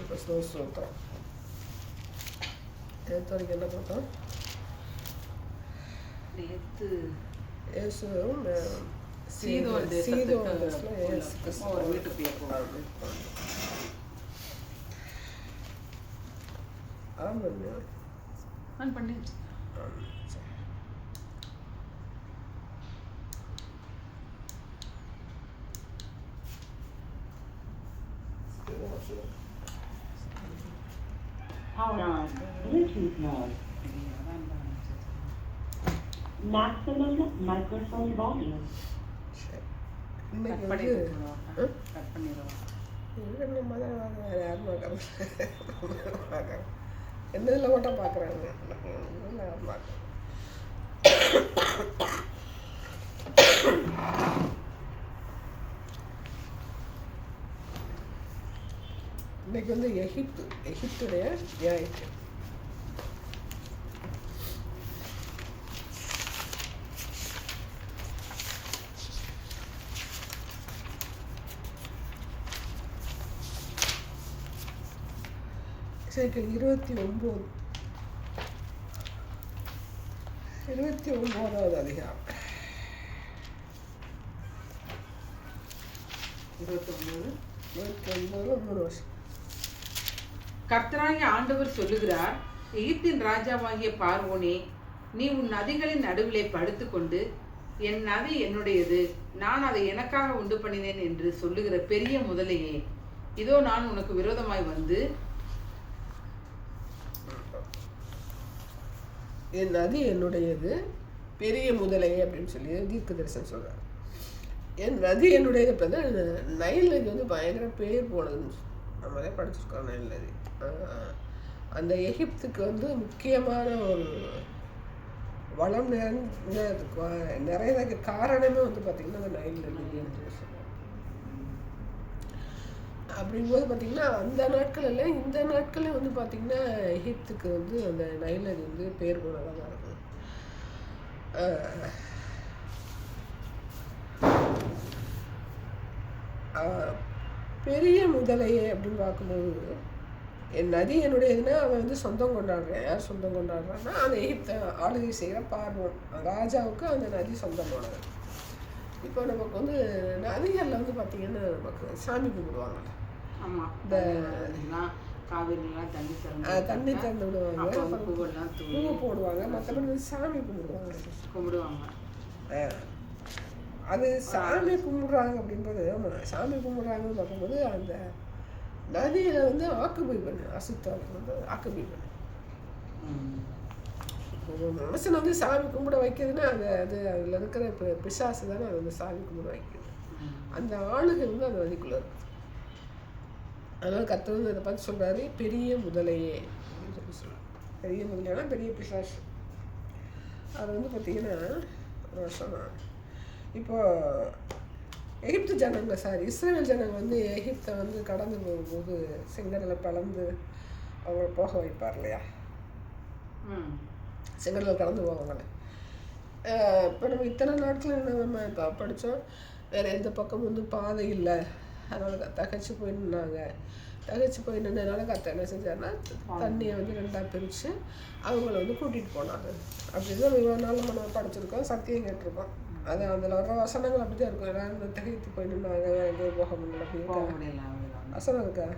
இப்போ ஸ்தோத்திரம். நேற்று வரைக்கும் என்ன பார்த்தோம்? நேற்று இயேசுவும் சீதோன் தேசத்துக்கு ஒரு வீட்டுக்குள்ளே போவாங்க. நான் பண்ணி Power on. Bluetooth mode. Maximum microphone volume. இன்னைக்கு கட் பண்ணி வந்து கட் பண்ணிடுவோம். நம்ம தான் வேறு யாரும் பார்க்குறாங்க. என்னதில் மட்டும் பார்க்குறாங்க. யாரும் பார்க்குறாங்க. இன்னைக்கு வந்து எகிப்துடைய ஞாயிற்று. சைக்கிள் 29வது அதிகாரம். 29 3 வருஷம். கர்த்தராகிய ஆண்டவர் சொல்லுகிறார், எகிப்தின் ராஜாவாகிய பார்வோனே, நீ உன் நதிகளின் நடுவிலே படுத்துக்கொண்டு என் நதி என்னுடையது, நான் அதை எனக்காக உண்டு பண்ணினேன் என்று சொல்லுகிற பெரிய முதலையே, இதோ நான் உனக்கு விரோதமாய் வந்து என் நதி என்னுடையது பெரிய முதலையே அப்படின்னு சொல்லி தீர்க்க தரிசனம் சொல்கிறார். என் நதி என்னுடையது. இப்போ வந்து நைல் நதி வந்து பயங்கர பேர் போனதுன்னு நம்மளே படிச்சிருக்கோம். நைல் நதி அந்த எகிப்துக்கு வந்து முக்கியமான ஒரு வளம் நிறையதுக்கு காரணமே வந்து பார்த்திங்கன்னா அந்த நைல் நதி என்று சொல்லுவாங்க. அப்படிங்கும்போது பார்த்திங்கன்னா அந்த நாட்களில் இந்த நாட்களில் வந்து பார்த்திங்கன்னா எகிப்துக்கு வந்து அந்த நைல் நதி வந்து பேர் போனதாக தான் இருக்கும். பெரிய முதலையே அப்படின்னு பார்க்கும்போது என் நதி என்னுடையதுன்னா அவன் வந்து சொந்தம் கொண்டாடுறான். யார் சொந்தம் கொண்டாடுறான்னா அந்த எகிப்தை ஆளுகை செய்கிற பார்வோன் ராஜாவுக்கு அந்த நதி சொந்தமானது. இப்போ நமக்கு வந்து நதிகளில் வந்து பார்த்திங்கன்னா நமக்கு சாமி கும்பிடுவாங்க. இந்த தண்ணி திறந்து விடுவாங்க, பூ போடுவாங்க, மற்றபடி சாமி கும்பிடுவாங்க. அது சாமி கும்பிடுறாங்க அப்படின்றது. ஆமாம், சாமி கும்பிடுறாங்கன்னு பார்க்கும்போது அந்த நதியில் வந்து ஆக்குபை பண்ணு, அசுத்தம் வந்து ஆக்குபை பண்ணு. மனுஷன் வந்து சாமி கும்பிட வைக்கிறதுன்னா அது அதில் இருக்கிற பிசாசு தானே அது வந்து சாமி கும்பிட வைக்கிறது. அந்த ஆளுகை வந்து அந்த நதிக்குள்ளே இருக்குது. அதனால் கர்த்தர் வந்து இதை பார்த்து சொல்கிறாரு, பெரிய முதலையே அப்படின்னு சொல்லி சொல்கிறார். பெரிய முதலைனா பெரிய பிசாசு. அது வந்து பார்த்திங்கன்னா ஒரு வருஷம் இப்போது எகிப்து ஜனங்க இஸ்ரேல் ஜனங்க வந்து எகிப்தை வந்து கடந்து போகும்போது செங்கடலை பிளந்து அவங்கள போக வைப்பார் இல்லையா? செங்கடலை கடந்து போவாங்களே. இப்போ நம்ம இத்தனை நாட்கள் நம்ம இப்போ படித்தோம், வேறு எந்த பக்கமும் வந்து பாதை இல்லை, அதனால் தகச்சு போய் நின்னாங்க. தகச்சு போய் நின்றதுனால கர்த்தர் என்ன செஞ்சாருன்னா தண்ணியை வந்து ரெண்டாக பிரித்து அவங்கள வந்து கூட்டிகிட்டு போனாங்க. அப்படின்னு நம்ம இவ்வளோ நாள் நம்ம படிச்சிருக்கோம், சத்தியம் கேட்டிருக்கோம். அது அதில் வர வசனங்கள் அப்படி தான் இருக்கும். எல்லாரும் திகைத்து போய் நின்னாங்க, எங்கேயும் போக முடியல அப்படின்னு வசனம் இருக்கா?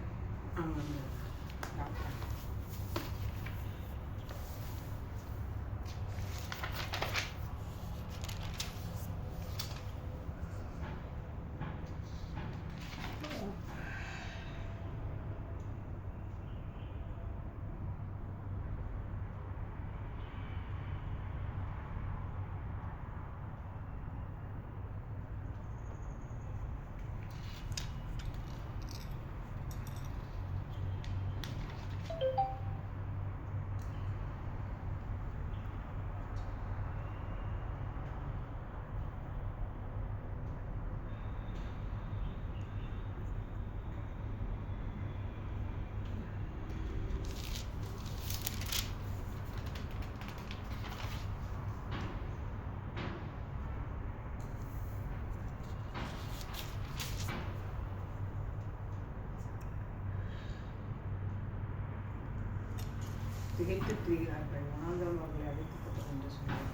திகைத்து திரிகிறார்கள், வனாந்தரம் அவர்களை அழைத்து போட்டது என்று சொன்னார்.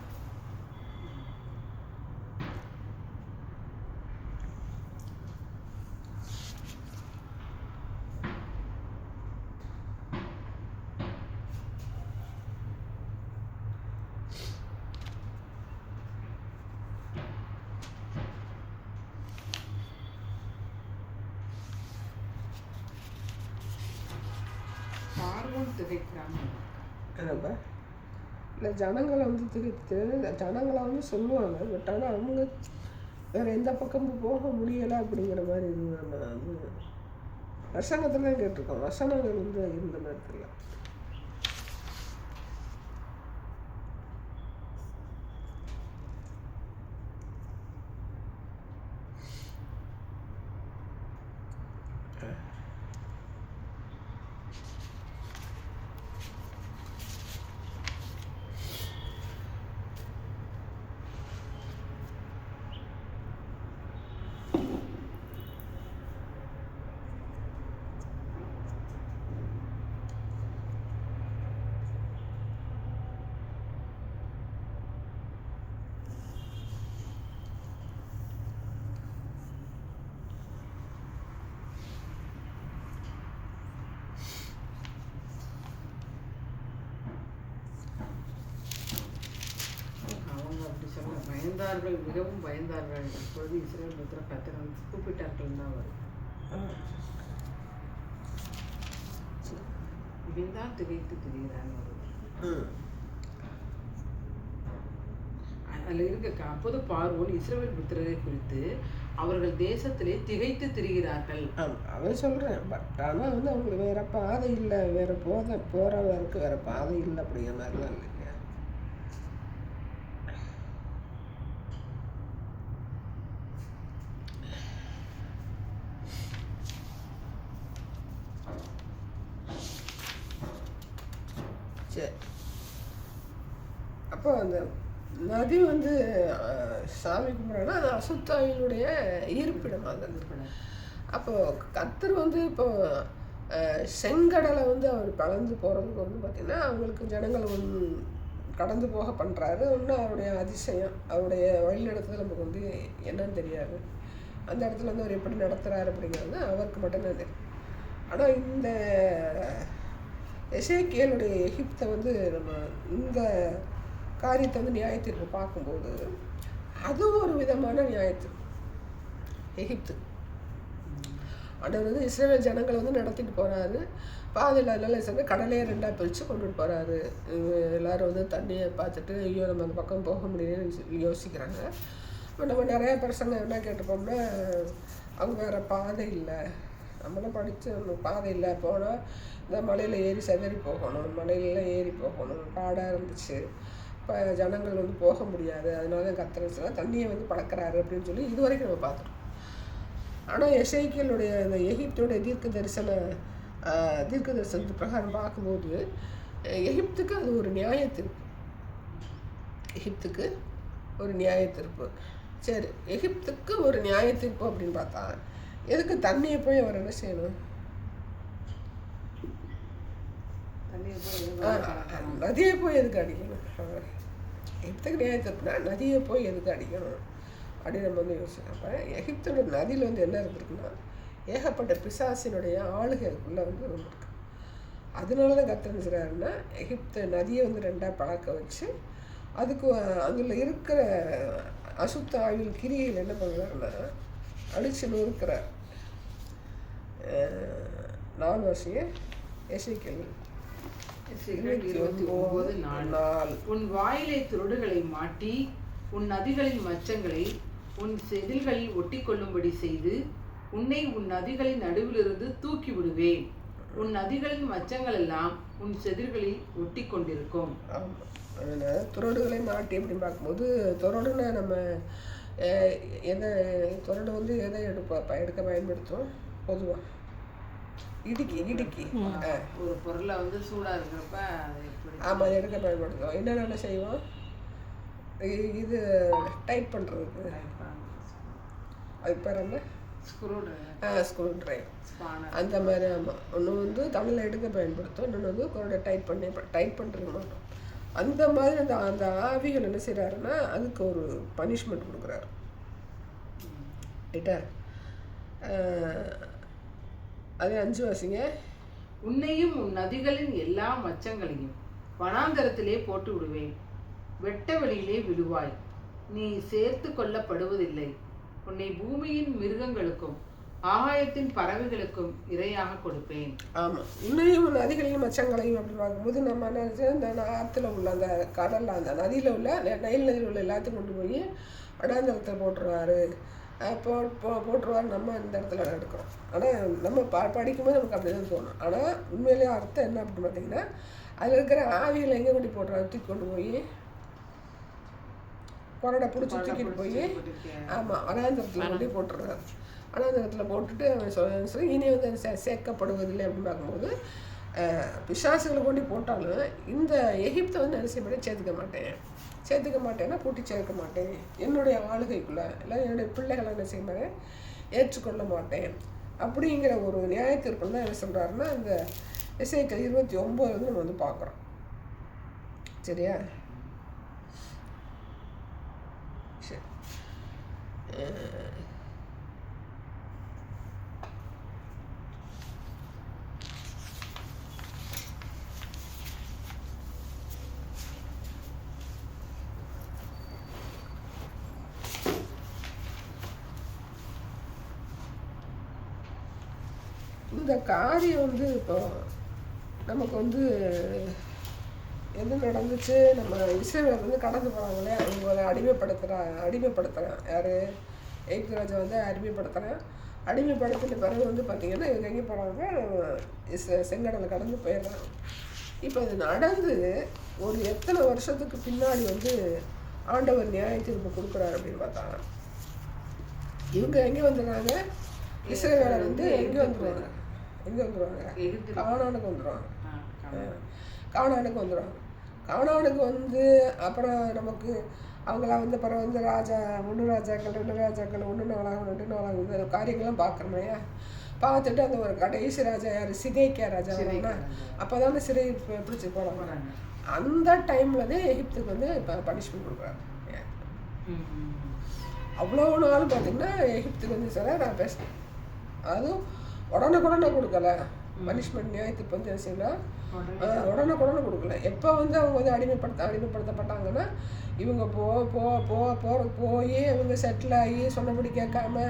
பார்வோன் திகைக்கிறான். என்னப்பா இல்லை ஜனங்களை வந்து திகைத்து ஜனங்களை வந்து சொல்லுவாங்க, பட் ஆனால் அவங்க வேற எந்த பக்கமும் போக முடியலை அப்படிங்கிற மாதிரி இது நம்ம வந்து வசனத்துல கேட்டிருக்கோம். வசனங்கள் வந்து இருந்த நேரத்தில் அவங்க அப்படி சொல்ல பயந்தார்கள், மிகவும் பயந்தார்கள். அப்பொழுது இஸ்ரவேல் புத்திரர் கர்த்தரை வந்து கூப்பிட்டார்கள் தான் வரும். இவன் தான் திகைத்து திரிகிறான் வருவார். அதில் இருக்க அப்போது பார்வோன் இஸ்ரவேல் புத்திரரை குறித்து அவர்கள் தேசத்திலே திகைத்து திரிகிறார்கள். அவன் சொல்கிறேன், பட் ஆனால் வந்து அவங்களுக்கு வேற பாதை இல்லை, வேற போகிறவருக்கு வேற பாதை இல்லை அப்படிங்கிற மாதிரிலாம் இல்லைங்க. சரி, அப்போ அந்த நதி வந்து சாமி கும்பிட்றோன்னா அது அசுத்தாவினுடைய இருப்பிடம். அது அப்போ கர்த்தர் வந்து இப்போ செங்கடலை வந்து அவர் கலந்து போகிறதுக்கு வந்து பார்த்திங்கன்னா அவங்களுக்கு ஜனங்களை வந்து கடந்து போக பண்ணுறாரு. ஒன்றும் அவருடைய அதிசயம், அவருடைய வழிநடத்துதல் நமக்கு வந்து என்னன்னு தெரியாது. அந்த இடத்துல வந்து அவர் எப்படி நடத்துகிறாரு அப்படிங்கிறது அவருக்கு மட்டும்தான் தெரியும். ஆனால் இந்த எசேக்கியேலுடைய எகிப்தை வந்து நம்ம இந்த காரியத்தை வந்து நியாயத்தீர்ப்பு பார்க்கும்போது அதுவும் ஒரு விதமான நியாயத்தீர்ப்பு. எகிப்து ஆண்டவர் வந்து இஸ்ரவேல் ஜனங்களை வந்து நடத்திட்டு போகிறாரு. பாதையில் அதனால சேர்ந்து கடலையே ரெண்டாக பிரித்து கொண்டுட்டு போகிறாரு. எல்லோரும் வந்து தண்ணியை பார்த்துட்டு ஐயோ நம்ம அந்த பக்கம் போக முடியும்னு யோசிக்கிறாங்க. இப்போ நம்ம நிறையா பசங்க என்ன கேட்டுப்போம்னா அவங்க வேறு பாதை இல்லை, நம்மளாம் படித்து நம்ம பாதை இல்லை, போனால் இந்த மலையில் ஏறி செதறி போகணும், மலையிலலாம் ஏறி போகணும், காடாக இருந்துச்சு, இப்போ ஜனங்கள் வந்து போக முடியாது, அதனால தான் கர்த்தர் தண்ணியை வந்து பழக்கிறாரு அப்படின்னு சொல்லி இது வரைக்கும் நம்ம பார்த்துருக்கோம். ஆனால் எசேக்கியேலுடைய இந்த எகிப்துடைய தீர்க்க தரிசனத்து பிரகாரம் பார்க்கும்போது எகிப்துக்கு அது ஒரு நியாயத்தீர்ப்பு. எகிப்துக்கு ஒரு நியாயத்தீர்ப்பு. சரி, எகிப்துக்கு ஒரு நியாயத்தீர்ப்பு அப்படின்னு பார்த்தா எதுக்கு தண்ணியை போய் அவர் என்ன செய்யணும்? நதியை போய் எதுக்கு அடிக்கணும்? எகிப்துக்கு நியாயத்தீர்ப்புனா நதியை போய் எதுக்கு அடிக்கணும் அப்படின்னு நம்ம வந்து யோசிக்கிறோம். அப்போ எகிப்தோட நதியில் வந்து என்ன இருந்திருக்குன்னா ஏகப்பட்ட பிசாசினுடைய ஆளுகைக்குள்ளே வந்து இருந்திருக்கு. அதனால தான் கர்த்தர் என்ன செய்கிறாருன்னா எகிப்து நதியை வந்து ரெண்டாக பழக்க வச்சு அதுக்கு அதில் இருக்கிற அசுத்த ஆய்வில் கிரியில் என்ன பண்ணுறாருன்னா அழிச்சு நொறுக்கிறார். 4 வருஷம் எசேக்கியேல் 29:4. உன் வாயிலை துருடுகளை மாட்டி உன் நதிகளின் மச்சங்களை உன் செதில்களில் ஒட்டி கொள்ளும்படி செய்து உன்னை உன் நதிகளின் நடுவிலிருந்து தூக்கி விடுவேன். உன் நதிகளின் மச்சங்கள் எல்லாம் உன் செதில்களில் ஒட்டி கொண்டிருக்கும். அதில் துறடுகளை மாட்டி அப்படின்னு பார்க்கும்போது துறடுன்னா நம்ம துறடு வந்து எதை எடுக்க பயன்படுத்தும்? பொதுவாக இடுக்கி ஒரு பொருளை வந்து சூடாக இருக்கிறப்ப ஆமாம் அதை எடுக்க பயன்படுத்துவோம். என்னென்ன செய்வோம்? இது டைட் பண்ணுறதுக்கு அதுக்கு பேர் என்ன? Screw driver spanner. அந்த மாதிரி. ஆமாம், ஒன்று வந்து தமிழில் எடுக்க பயன்படுத்தும், இன்னொன்று வந்து குரோட டைப் பண்ணுறதுக்கு மாட்டோம். அந்த மாதிரி அந்த ஆவிகள் என்ன செய்கிறாருன்னா அதுக்கு ஒரு பனிஷ்மெண்ட் கொடுக்குறாரு. ரைட்டா? அதே 5 வாசிங்க. உன்னையும் உன் நதிகளின் எல்லா மச்சங்களையும் வனாந்தரத்திலே போட்டு விடுவேன், வெட்ட வெளியிலே விடுவாய், நீ சேர்த்து கொள்ளப்படுவதில்லை, உன்னை பூமியின் மிருகங்களுக்கும் ஆகாயத்தின் பறவைகளுக்கும் இரையாக கொடுப்பேன். ஆமாம், இன்னையும் நதிகளையும் மச்சங்களையும் அப்படி பார்க்கும்போது நம்ம என்ன அந்த ஆற்றுல உள்ள அந்த கடலில் அந்த நதியில் உள்ள நைல் நதியில் உள்ள எல்லாத்தையும் கொண்டு போய் வனாந்தரத்தை போட்டுருவாரு. போட்டுருவாரு. நம்ம இந்த இடத்துல எடுக்கிறோம். ஆனால் நம்ம படிக்கும்போது நமக்கு அப்படி தான் தோணும். ஆனால் உண்மையிலேயே அர்த்தம் என்ன அப்படின்னு பார்த்தீங்கன்னா அதில் இருக்கிற ஆவிகளை எங்கே கொண்டு போட்டுறாரு, தூக்கி கொண்டு போய் கொரடை பிடிச்சி தூக்கிட்டு போய் ஆமாம் வனாந்தரத்தில் கொண்டு போட்டுடுறாரு. வனாந்தரத்தில் போட்டுட்டு அவன் சொல்லி இனி வந்து சேர்க்கப்படுவதில்லை அப்படின்னு பார்க்கும்போது பிசாசுகளை கொண்டு போட்டாலும் இந்த எகிப்தை வந்து என்ன செய்ய மாட்டேன், சேர்த்துக்க மாட்டேன்னா கூட்டி சேர்க்க மாட்டேன், என்னுடைய ஆளுகைக்குள்ளே இல்லை என்னுடைய பிள்ளைகளை என்ன செய்ய மாட்டேன், ஏற்றுக்கொள்ள மாட்டேன் அப்படிங்கிற ஒரு நியாயத்திற்கு தான் என்ன சொல்கிறாருன்னா இந்த எசேக்கியேல் 29 நம்ம வந்து பார்க்குறோம். சரியா? சரி. இந்த காரியம் வந்து இப்போ நமக்கு வந்து எது நடந்துச்சு, நம்ம இஸ்ரேல் வந்து கடந்து போகிறாங்களே அவங்கள அடிமைப்படுத்துகிறான் யார், எகிப்து ராஜா வந்து அடிமைப்படுத்தின பிறகு வந்து பார்த்திங்கன்னா இவங்க எங்கே போகிறாங்க, செங்கடலை கடந்து போயிடுறாங்க. இப்போ இது நடந்து ஒரு எத்தனை வருஷத்துக்கு பின்னாடி வந்து ஆண்டவர் நியாய தீர்ப்பு கொடுக்குறாரு அப்படின்னு பார்த்தா இவங்க எங்கே வந்துடுறாங்க, இஸ்ரேல் வந்து எங்கே வந்துடுவாங்க, கானானுக்கு வந்துடுவாங்க. கானானுக்கு வந்து அப்புறம் நமக்கு அவங்கள வந்து அப்புறம் வந்து ராஜா 1 ராஜாக்கள் 2 ராஜாக்கள் 1 நாளாக இந்த காரியங்கள்லாம் பார்க்குறோமையா. பார்த்துட்டு அந்த ஒரு கடைசி ராஜா யார், சிதேக்கியா ராஜா அப்போ தானே சிறை பிடிச்சி போகிறாங்க. அந்த டைமில் தான் எகிப்துக்கு வந்து இப்போ பனிஷ்மெண்ட் கொடுக்குறாங்க. அவ்வளோ நாள் பார்த்திங்கன்னா எகிப்துக்கு வந்து சார் நான் பேசுகிறேன், அதுவும் உடனே கொடுக்கல பனிஷ்மெண்ட் நியாயத்துக்கு வந்து என்ன செய்யலாம், உடனே கொடுக்கல. எப்போ வந்து அவங்க வந்து அடிமைப்படுத்தப்பட்டாங்கன்னா இவங்க போய் இவங்க செட்டில் ஆகி சொன்னபடி கேட்காம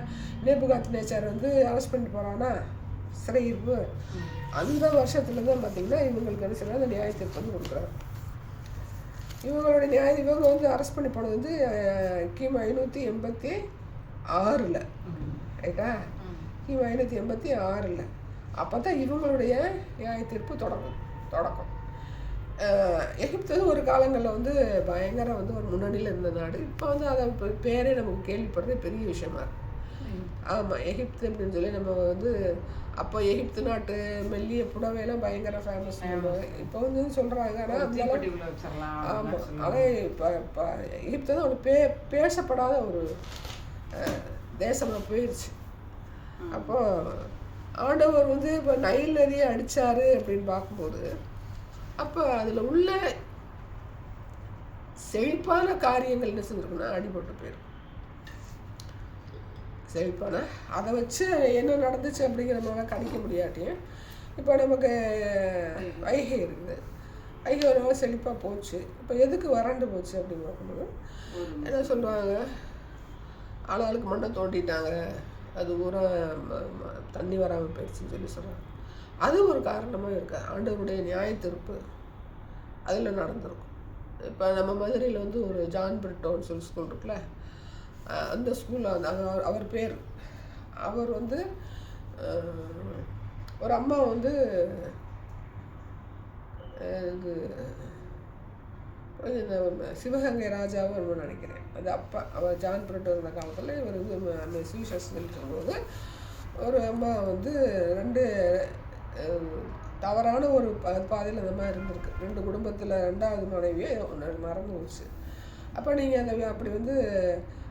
நேபுகாத்நேச்சார் வந்து அரெஸ்ட் பண்ணிட்டு போகிறான்னா சிறையிருப்பு, அந்த வருஷத்துல தான் பார்த்திங்கன்னா இவங்களுக்கு என்ன செய்யலாம், அந்த நியாயத்திற்கு வந்து கொடுக்குறாங்க. இவங்க வந்து அரெஸ்ட் பண்ணி போனது வந்து கிமு 586 ரைட்டா, கிமு 586 அப்போ தான் இவங்களுடைய நியாய தீர்ப்பு தொடக்கம். எகிப்து ஒரு காலங்களில் வந்து பயங்கர வந்து ஒரு முன்னணியில் இருந்த நாடு. இப்போ வந்து அதை பேரே நமக்கு கேள்விப்படுறது பெரிய விஷயமா இருக்கு. ஆமாம், எகிப்து அப்படின்னு சொல்லி நம்ம வந்து அப்போ எகிப்து நாட்டு மெல்லிய புடவையெல்லாம் பயங்கர ஃபேமஸ். இப்போ வந்து சொல்கிறாங்க. ஆனால் ஆமாம், ஆனால் இப்போ எகிப்து தான் ஒரு பேசப்படாத ஒரு தேசமாக போயிடுச்சு. அப்போது ஆண்டவர் வந்து இப்போ நைல் நதியை அடித்தார் அப்படின்னு பார்க்கும்போது அப்போ அதில் உள்ள செழிப்பான காரியங்கள் என்ன செஞ்சுருக்குன்னா அடிபட்டு போயிடும். செழிப்பான அதை வச்சு என்ன நடந்துச்சு அப்படிங்கிற நம்மளால கணிக்க முடியாட்டியும் இப்போ நமக்கு வைகை இருக்குது, வைகை ஒரு நாள் செழிப்பாக போச்சு. இப்போ எதுக்கு வறண்டு போச்சு அப்படின்னு பார்க்கும்போது என்ன சொல்லுவாங்க, ஆளாளுக்கு மண்ணை தோண்டிட்டாங்க, அது ஊரா தண்ணி வராமல் போயிடுச்சுன்னு சொல்லி சொல்கிறாங்க. அது ஒரு காரணமாக இருக்குது. ஆண்டவருடைய நியாய தீர்ப்பு அதில் நடந்திருக்கும். இப்போ நம்ம மதுரையில் வந்து ஒரு ஜான் பிரிட்டோன்னு சொல்லி ஸ்கூல் இருக்குல்ல, அந்த ஸ்கூலில் வந்து அவர் பேர் அவர் வந்து ஒரு அம்மா வந்து இது இந்த சிவகங்கை ராஜாவும் நினைக்கிறேன், அது அப்பா அவர் ஜான் பிரிட்டோ இருந்த காலத்தில் இவர் வந்து சுவிசேஷம் சொல்லும்போது ஒரு அம்மா வந்து 2 தவறான ஒரு பாதையில் அந்த மாதிரி இருந்திருக்கு. 2 குடும்பத்தில் 2வது மனைவியை மறந்து போச்சு. அப்போ நீங்கள் அந்த அப்படி வந்து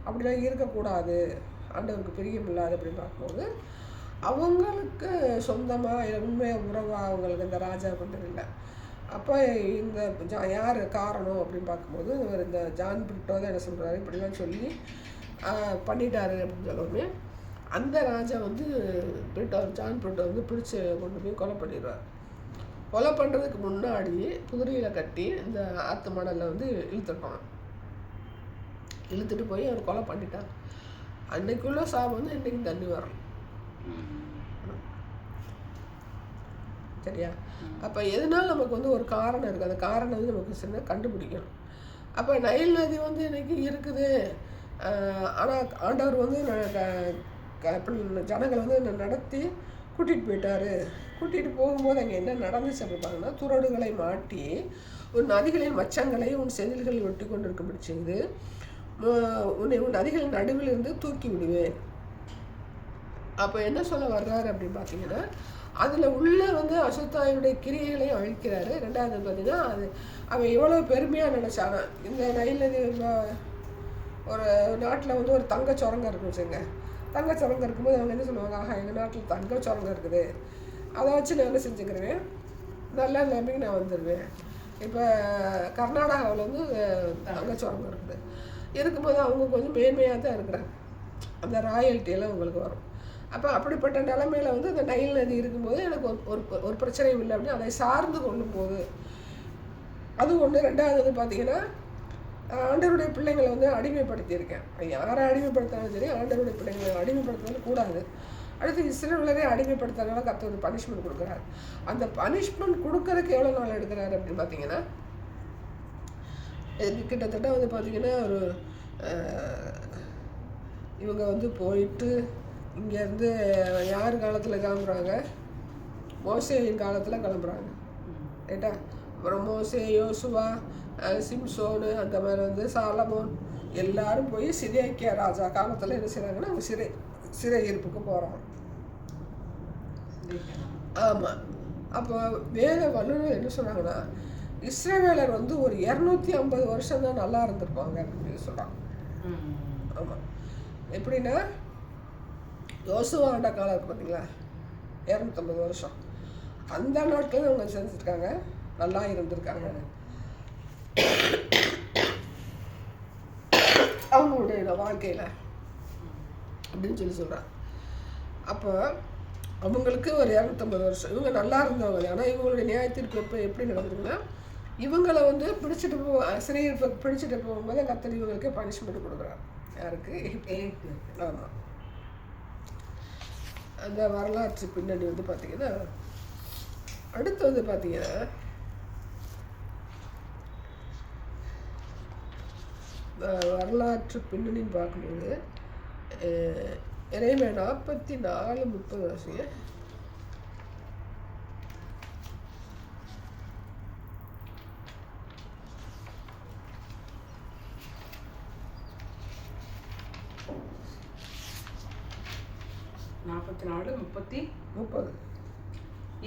அப்படிலாம் இருக்கக்கூடாது ஆண்டவருக்கு பிரியமில்லாத அப்படின்னு பார்க்கும்போது அவங்களுக்கு சொந்தமாக உண்மையாக உறவாக அவங்களுக்கு இந்த ராஜா கொண்டது இல்லை. அப்போ இந்த யார் காரணம் அப்படின்னு பார்க்கும்போது இவர் இந்த ஜான் பிரிட்டோ தான் என்ன சொல்கிறாரு, இப்படிலாம் சொல்லி பண்ணிட்டாரு அப்படின்னு சொல்லவுமே அந்த ராஜா வந்து ஜான் பிரிட்டோ வந்து பிடிச்சி கொண்டு போய் கொலை பண்ணிடுவார். கொலை பண்ணுறதுக்கு முன்னாடி குதிரையில் கட்டி இந்த ஆற்று மணலில் வந்து இழுத்துட்டு போய் அவர் கொலை பண்ணிட்டார். அன்னைக்குள்ள சாபம் வந்து இன்றைக்கி தண்ணி வரும். சரியா? அப்போ எதனால நமக்கு வந்து ஒரு காரணம் இருக்குது, அந்த காரணம் வந்து நமக்கு சின்ன கண்டுபிடிக்கணும். அப்போ நைல் நதி வந்து இன்றைக்கி இருக்குது, ஆனால் ஆண்டவர் வந்து ஜனங்களை வந்து நடத்தி கூட்டிகிட்டு போயிட்டாரு. கூட்டிகிட்டு போகும்போது அங்கே என்ன நடந்துச்சு அப்படி பார்த்தீங்கன்னா, துறடுகளை மாட்டி உன் நதிகளின் மச்சங்களை உன் செதில்களில் ஒட்டி கொண்டு இருக்கும்படி செய்து உன் நதிகளின் நடுவில் இருந்து தூக்கி விடுவேன். அப்போ என்ன சொல்ல வர்றாரு அப்படின்னு பார்த்தீங்கன்னா, அதில் உள்ள வந்து அசுத்தாயுடைய கிரியைகளையும் அழிக்கிறாரு. ரெண்டாவது பார்த்தீங்கன்னா அவன் எவ்வளோ பெருமையாக நினச்சானா, இந்த நைல் நதி ஒரு நாட்டில் வந்து ஒரு தங்க சுரங்கம் இருக்குன்னு வச்சுங்க. தங்க சுரங்கம் இருக்கும்போது அவங்க என்ன சொல்லுவாங்க, ஆஹா எங்கள் நாட்டில் தங்க சுரங்கம் இருக்குது, அதை வச்சு நான் என்ன செஞ்சுக்கிறேன், நல்ல நிலைமைக்கு நான் வந்துடுவேன். இப்போ கர்நாடகாவில் வந்து தங்க சுரங்கம் இருக்கும்போது அவங்க கொஞ்சம் மேன்மையாக தான் இருக்கிறாங்க, அந்த ராயல்ட்டியெல்லாம் அவங்களுக்கு வரும். அப்போ அப்படிப்பட்ட நிலைமையில் வந்து அந்த நைல் நதி இருக்கும்போது எனக்கு ஒரு பிரச்சனையும் இல்லை அப்படின்னு அதை சார்ந்து கொள்ளும்போது அது ஒன்று. ரெண்டாவது பார்த்தீங்கன்னா, ஆண்டவருடைய பிள்ளைங்களை வந்து அடிமைப்படுத்தியிருக்கேன். யாரை அடிமைப்படுத்தாலும் சரி, ஆண்டவருடைய பிள்ளைங்களை அடிமைப்படுத்துறது கூடாது. அடுத்து இஸ்ரவேலரே அடிமைப்படுத்துறதுனால கர்த்தர் பனிஷ்மெண்ட் கொடுக்குறாரு. அந்த பனிஷ்மெண்ட் கொடுக்கறதுக்கு எவ்வளோ நாள் எடுக்கிறாரு அப்படின்னு பார்த்தீங்கன்னா, கிட்டத்தட்ட வந்து பார்த்தீங்கன்னா ஒரு இவங்க வந்து போயிட்டு இங்கேருந்து யார் காலத்தில் கிளம்புறாங்க, மோசேயின் காலத்தில் கிளம்புறாங்க ரைட்டா. அப்புறம் மோசே, யோசுவா, சிம்சோனு, அந்த மாதிரி வந்து சாலமோன் எல்லாரும் போய் சிதேக்கியா ராஜா காலத்தில் என்ன செய்கிறாங்கன்னா அவங்க சிறை இருப்புக்கு போகிறாங்க. ஆமாம். அப்போ வேத வல்லுநர் என்ன சொல்கிறாங்கன்னா, இஸ்ரவேலர் வந்து ஒரு 250 வருஷம் தான் நல்லா இருந்திருப்பாங்க அப்படின்னு சொல்கிறாங்க. ஆமாம். எப்படின்னா யோசுவா ஆண்ட காலம் இருக்குது பார்த்தீங்களா, 250 வருஷம். அந்த நாட்களில் அவங்க செஞ்சுருக்காங்க, நல்லா இருந்திருக்காங்க. அவங்களுடைய வாழ்க்கையில் அப்படின்னு சொல்லி சொல்கிறாங்க. அப்போ அவங்களுக்கு ஒரு 250 வருஷம் இவங்க நல்லா இருந்தவங்க. ஆனால் இவங்களுடைய நியாயத்திற்கு எப்படி நடந்துருக்குன்னா, இவங்களை வந்து சிறையிருப்பை பிடிச்சிட்டு போகும்போது கர்த்தர் இவங்களுக்கு பனிஷ்மெண்ட் கொடுக்குறாரு. யாருக்கு? ஆமாம். அந்த வரலாற்று பின்னணி வந்து பார்த்தீங்கன்னா, அடுத்து வந்து பார்த்தீங்கன்னா வரலாற்று பின்னணின்னு பார்க்கும்போது இறைமை 44:30 வருஷங்க.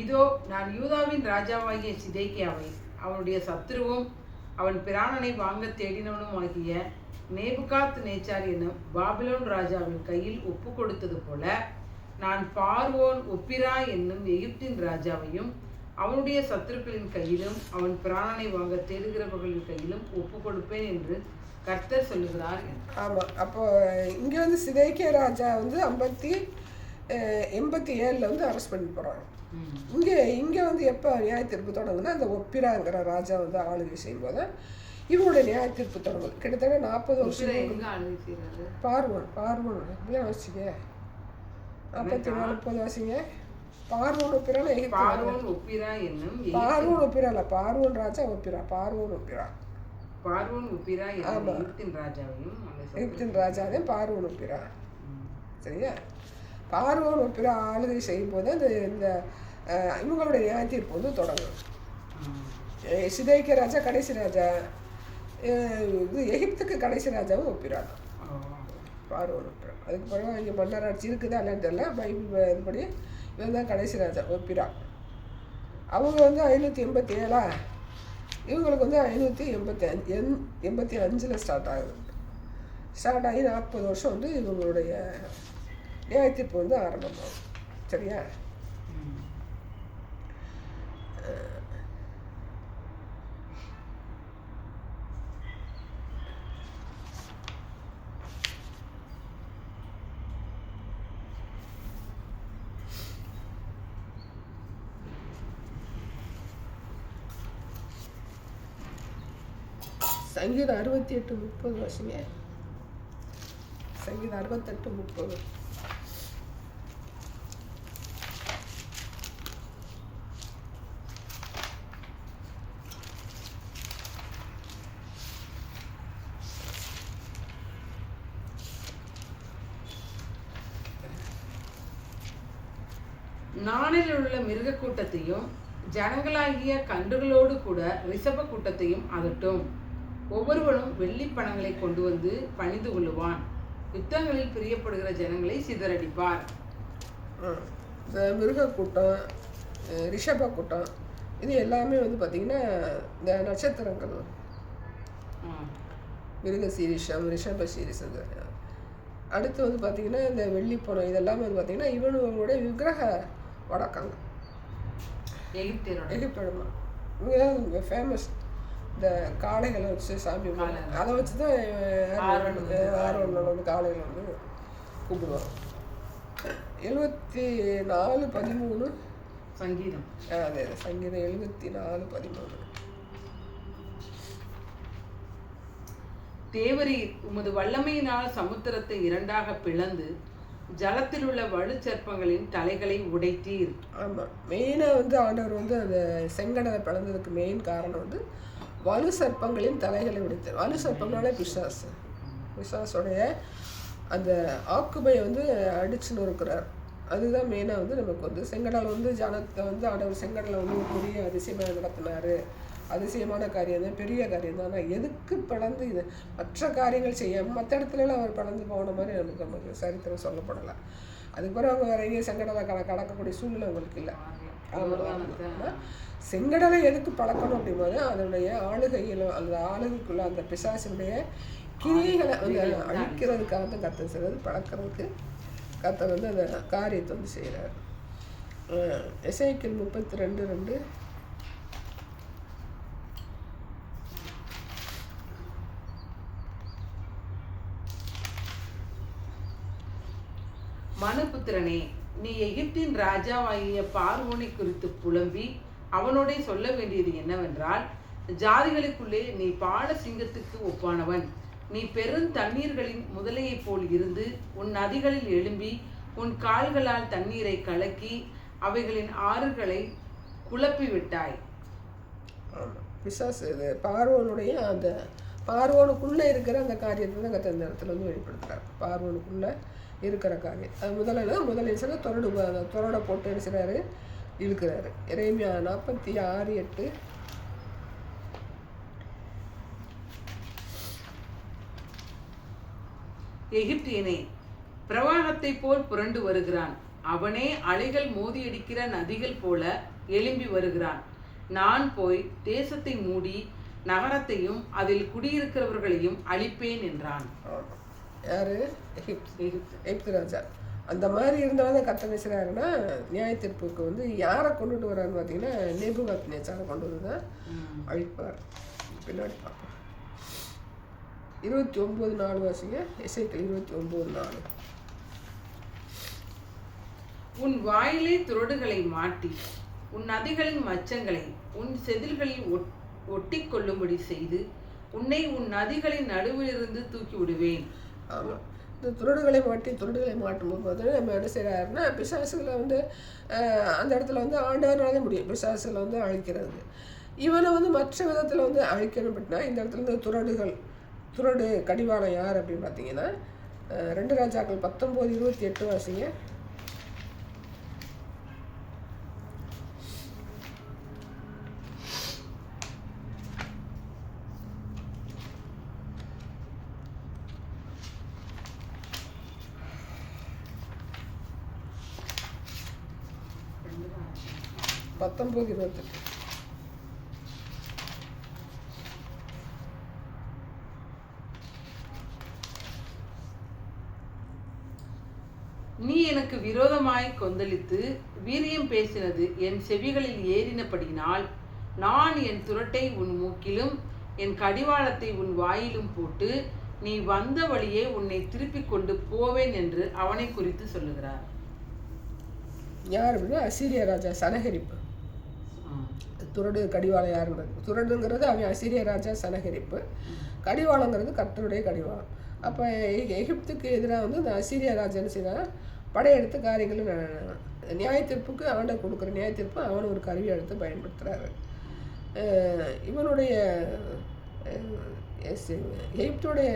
இதோ நான் யூதாவின் ராஜாவாகிய சிதேக்கியாவை அவனுடைய சத்துருவும் அவன் பிராணனை வாங்க தேடினவனும் ஆகிய நேபுகாத் நேச்சார் என்னும் பாபிலோன் ராஜாவின் கையில் ஒப்பு கொடுத்தது போல நான் பார்வோன் ஒப்பிரா என்னும் எகிப்தின் ராஜாவையும் அவனுடைய சத்துருக்களின் கையிலும் அவன் பிராணனை வாங்க தேடுகிறவர்களின் கையிலும் ஒப்பு கொடுப்பேன் என்று கர்த்தர் சொல்லுகிறார். ஆமாம். அப்போ இங்கே வந்து சிதேக்கியா ராஜா வந்து 87 வந்து அரெஸ்ட் பண்ணி போகிறாங்க. இங்கே வந்து எப்போ நியாய தீர்ப்பு தொடங்குன்னா, அந்த ஒப்பிராங்கிற ராஜா வந்து ஆளுகை செய்யும் போது இவங்களுடைய நியாய தீர்ப்பு தொடங்குது. கிட்டத்தட்ட 40 வருஷம். பார்வோன் இப்படிலாம் வச்சுங்க, 44 வாசிங்க. பார்வோன் ஒப்பிரா இல்லை, பார்வோன் ராஜா ஒப்பிரா, பார்வோன் ஒப்பிரா எகிப்தின் ராஜாவையும் பார்வோன் ஒப்பிரா. சரியா? பார்வோன் ஒப்பிரா ஆளுகை செய்யும் போது இந்த இவங்களுடைய நியாய தீர்ப்பு வந்து தொடங்கும். சிதேக்கியா ராஜா கடைசி ராஜா, இது எகிப்துக்கு கடைசி ராஜாவும் ஒப்பிராங்க, பார்வோன் ஒப்பிரா. அதுக்கு பிறகு இங்கே மன்னராட்சி இருக்குதா இல்லைன்னு தெரியல, பைபிள் இதுபடி இவன் தான் கடைசி ராஜா ஒப்பிரா. அவங்க வந்து 587, இவங்களுக்கு வந்து 585 ஸ்டார்ட் ஆகுது. ஸ்டார்ட் ஆகி 40 வருஷம் வந்து இவங்களுடைய நியாயத்தீர்ப்பு வந்து ஆரம்பமாகும். சரியா? சங்கீதம் 68:30 வருஷங்க. சங்கீதம் 68:30. நாணில் உள்ள மிருக கூட்டத்தையும் ஜனங்களாகிய கன்றுகளோடு கூட ரிஷப கூட்டத்தையும் அதட்டும். ஒவ்வொருவனும் வெள்ளி பணங்களை கொண்டு வந்து பணிந்து கொள்ளுவான். யுத்தங்களில் பிரியப்படுகிற ஜனங்களை சிதறடிப்பார். இந்த மிருக கூட்டம், ரிஷப கூட்டம், இது எல்லாமே வந்து பார்த்திங்கன்னா இந்த நட்சத்திரங்கள். மிருக சீரிஷம், ரிஷப சீரிஷம். அடுத்து வந்து பார்த்திங்கன்னா இந்த வெள்ளி பணம், இதெல்லாமே வந்து பார்த்திங்கன்னா இவனுடைய விக்கிரக வழக்கங்கள். எகிப்தியமா இவங்க ஃபேமஸ். இந்த காளைகளை வச்சு சாமி, அதை வச்சு தான் ஆரோனில் வந்து காளைகளை வந்து கூப்பிடுவாங்க. 74:13 சங்கீதம். அதே சங்கீதம் 74:13. தேவரீர் உமது வல்லமையினால் சமுத்திரத்தை இரண்டாக பிளந்து ஜலத்தில் உள்ள வலுச்சற்பங்களின் தலைகளை உடைத்தீர். ஆமாம், மெயினாக வந்து ஆண்டவர் வந்து அந்த செங்கடலை பிளந்ததுக்கு மெயின் காரணம் வந்து வலு சர்ப்பங்களின் தலைகளை உடைத்தார். வலு சர்ப்பங்களாலே பிசாசுடைய அந்த ஆக்குபையை வந்து அடிச்சுன்னு இருக்கிறார். அதுதான் மெயினாக வந்து நமக்கு வந்து செங்கடல் வந்து ஜனத்தை வந்து ஆண்டவர் செங்கடலை வந்து ஒரு பெரிய அதிசயமாக நடத்தினார். அதிசயமான காரியம் தான், பெரிய காரியம் தான். ஆனால் எதுக்கு பிளந்து இது மற்ற காரியங்கள் செய்யாமல் மற்ற இடத்துலலாம் அவர் பிளந்து போன மாதிரி நமக்கு சரித்திரம் சொல்லப்படலை. அதுக்கு பிறகு அவங்க வேற எங்கேயும் செங்கடலை கடக்கக்கூடிய சூழ்நிலை அவங்களுக்கு இல்லை. செங்கடலை எதுக்கு பழக்கணும் அப்படிம்போது அதனுடைய ஆளுகையில் அந்த ஆளுகைக்குள்ள அந்த பிசாசினுடைய கிரியைகளை வந்து அழிக்கிறதுக்காக தான் கர்த்தர் செய்கிறது. பழக்கிறதுக்கு கர்த்தர் வந்து அந்த காரியத்தை வந்து செய்கிறார். எசேக்கியேல் 32:2. மனுபுத்திரனே, நீ எகிப்தின் ராஜாவாகிய பார்வோனை குறித்து புலம்பி அவனோட சொல்ல வேண்டியது என்னவென்றால், ஜாதிகளுக்குள்ளே நீ பாட சிங்கத்துக்கு ஒப்பானவன். நீ பெருந்தண்ணீர்களின் முதலையைப் போல் இருந்து உன் நதிகளில் எழும்பி உன் கால்களால் தண்ணீரை கலக்கி அவைகளின் ஆறுகளை குழப்பி விட்டாய். பிசாசு இது பார்வோனுடைய அந்த பார்வோனுக்குள்ளே இருக்கிற அந்த காரியத்தை தான் கத்த இந்த இடத்துல வந்து வெளிப்படுத்துகிறார். பார்வோனுக்குள்ளே இருக்கிற காரியம் அது முதலில் சில தொரடை போட்டு என்ன செய்கிறாரு, இழுக்கிறாரு. எரேமியா 46:8. எகிப்தியனே, பிரவாகத்தை போல் புரண்டு வருகிறான். அவனே அலைகள் மோதியடிக்கிற நதிகள் போல எழும்பி வருகிறான். நான் போய் தேசத்தை மூடி நகரத்தையும் அதில் குடியிருக்கிறவர்களையும் அழிப்பேன் என்றான். யாரு? எகிப்து ராஜா. அந்த மாதிரி இருந்தவங்க கர்த்தர் என்ன செய்கிறாருன்னா நியாயத்தீர்ப்புக்கு வந்து யாரை கொண்டுட்டு வர்றாருன்னு பார்த்தீங்கன்னா நேபுகாத்நேச்சாரை கொண்டு வந்து தான் அழிப்பார். பின்னாடி பார்ப்போம். 29:4 வாசிங்க. எசேக்கியேல் 29:4. உன் வாயிலே துறடுகளை மாட்டி உன் நதிகளின் மச்சங்களை உன் செதில்களில் ஒட்டி கொள்ளும்படி செய்து உன்னை உன் நதிகளின் நடுவிலிருந்து தூக்கி விடுவேன். ஆமாம், இந்த துறடுகளை மாட்டும்போது பார்த்தீங்கன்னா நம்ம என்ன செய்கிறாருன்னா பிசாசுகளை வந்து அந்த இடத்துல வந்து ஆண்டவனாலே முடியும் பிசாசுகளை வந்து அழிக்கிறது. இவனை வந்து மற்ற விதத்தில் வந்து அழிக்கணும். பட்டினா இந்த இடத்துல இருந்து துறடு கடிவாளம் யார் அப்படின்னு பார்த்தீங்கன்னா 2 ராஜாக்கள் 19:28 வாசிங்க. விரோதமாய் கொந்தளித்து வீரியம் பேசினது என் செவிகளில் ஏறினபடியினால் நான் என் துரட்டை உன் மூக்கிலும் என் கடிவாளத்தை உன் வாயிலும் போட்டு நீ வந்த வழியே உன்னை திருப்பிக் கொண்டு போவேன் என்று அவனை குறித்து சொல்லுகிறார். யார் அப்படின்னா அசீரிய ராஜா சனகரிப்பு. துரடு கடிவாளம் யாருன்றது, துரடுங்கிறது அவன் அசீரிய ராஜா சனகரிப்பு, கடிவாளங்கிறது கர்த்தருடைய கடிவாளம். அப்போ எகிப்துக்கு எதிராக வந்து இந்த அசீரிய ராஜா என்ன செய்யறான், படையெடுத்து காரியங்களும் நியாயத்தீர்ப்புக்கு ஆண்டை கொடுக்குற நியாயத்தீர்ப்பு அவன் ஒரு கருவி எடுத்து பயன்படுத்துகிறாரு. இவனுடைய எகிப்துடைய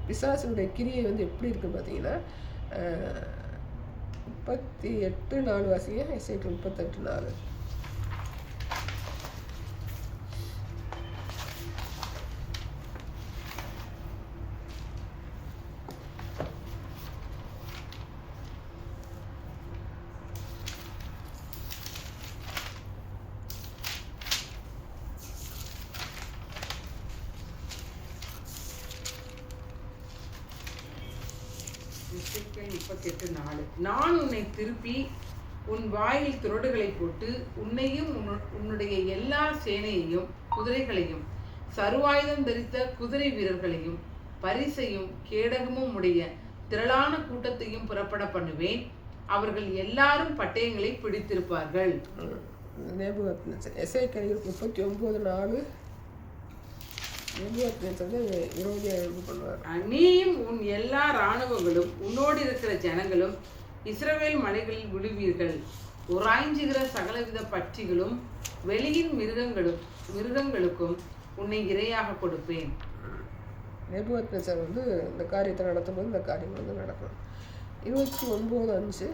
பிசாசனுடைய கிரியை வந்து எப்படி இருக்குன்னு பார்த்தீங்கன்னா 38:4 வாசிங்க. எசேக்கியேல் 38:4. எசேக்கியேல் 38:4. நான் உன்னை திருப்பி உன் வாயில் துரடுகளை போட்டு உன்னையும் உன்னுடைய எல்லா சேனையையும் குதிரைகளையும் சர்வாயுதம் தரித்த குதிரை வீரர்களையும் பரிசையும் கேடகமும் உடைய திரளான கூட்டத்தையும் புறப்பட பண்ணுவேன். அவர்கள் எல்லாரும் பட்டயங்களை பிடித்திருப்பார்கள். எசேக்கியேல் 39:4 நீயும் உன் எல்லா இராணுவங்களும் உன்னோடு இருக்கிற ஜனங்களும் இஸ்ரவேல் மலைகளில் விழுவீர்கள். உராய்ஞ்சுகிற சகலவித பட்சிகளும் வெளியின் மிருகங்களுக்கும் உன்னை இரையாக கொடுப்பேன். நேபுகாத்நேச்சர் வந்து இந்த காரியத்தை நடத்தும்போது இந்த காரியம் வந்து நடக்கும். 29:5.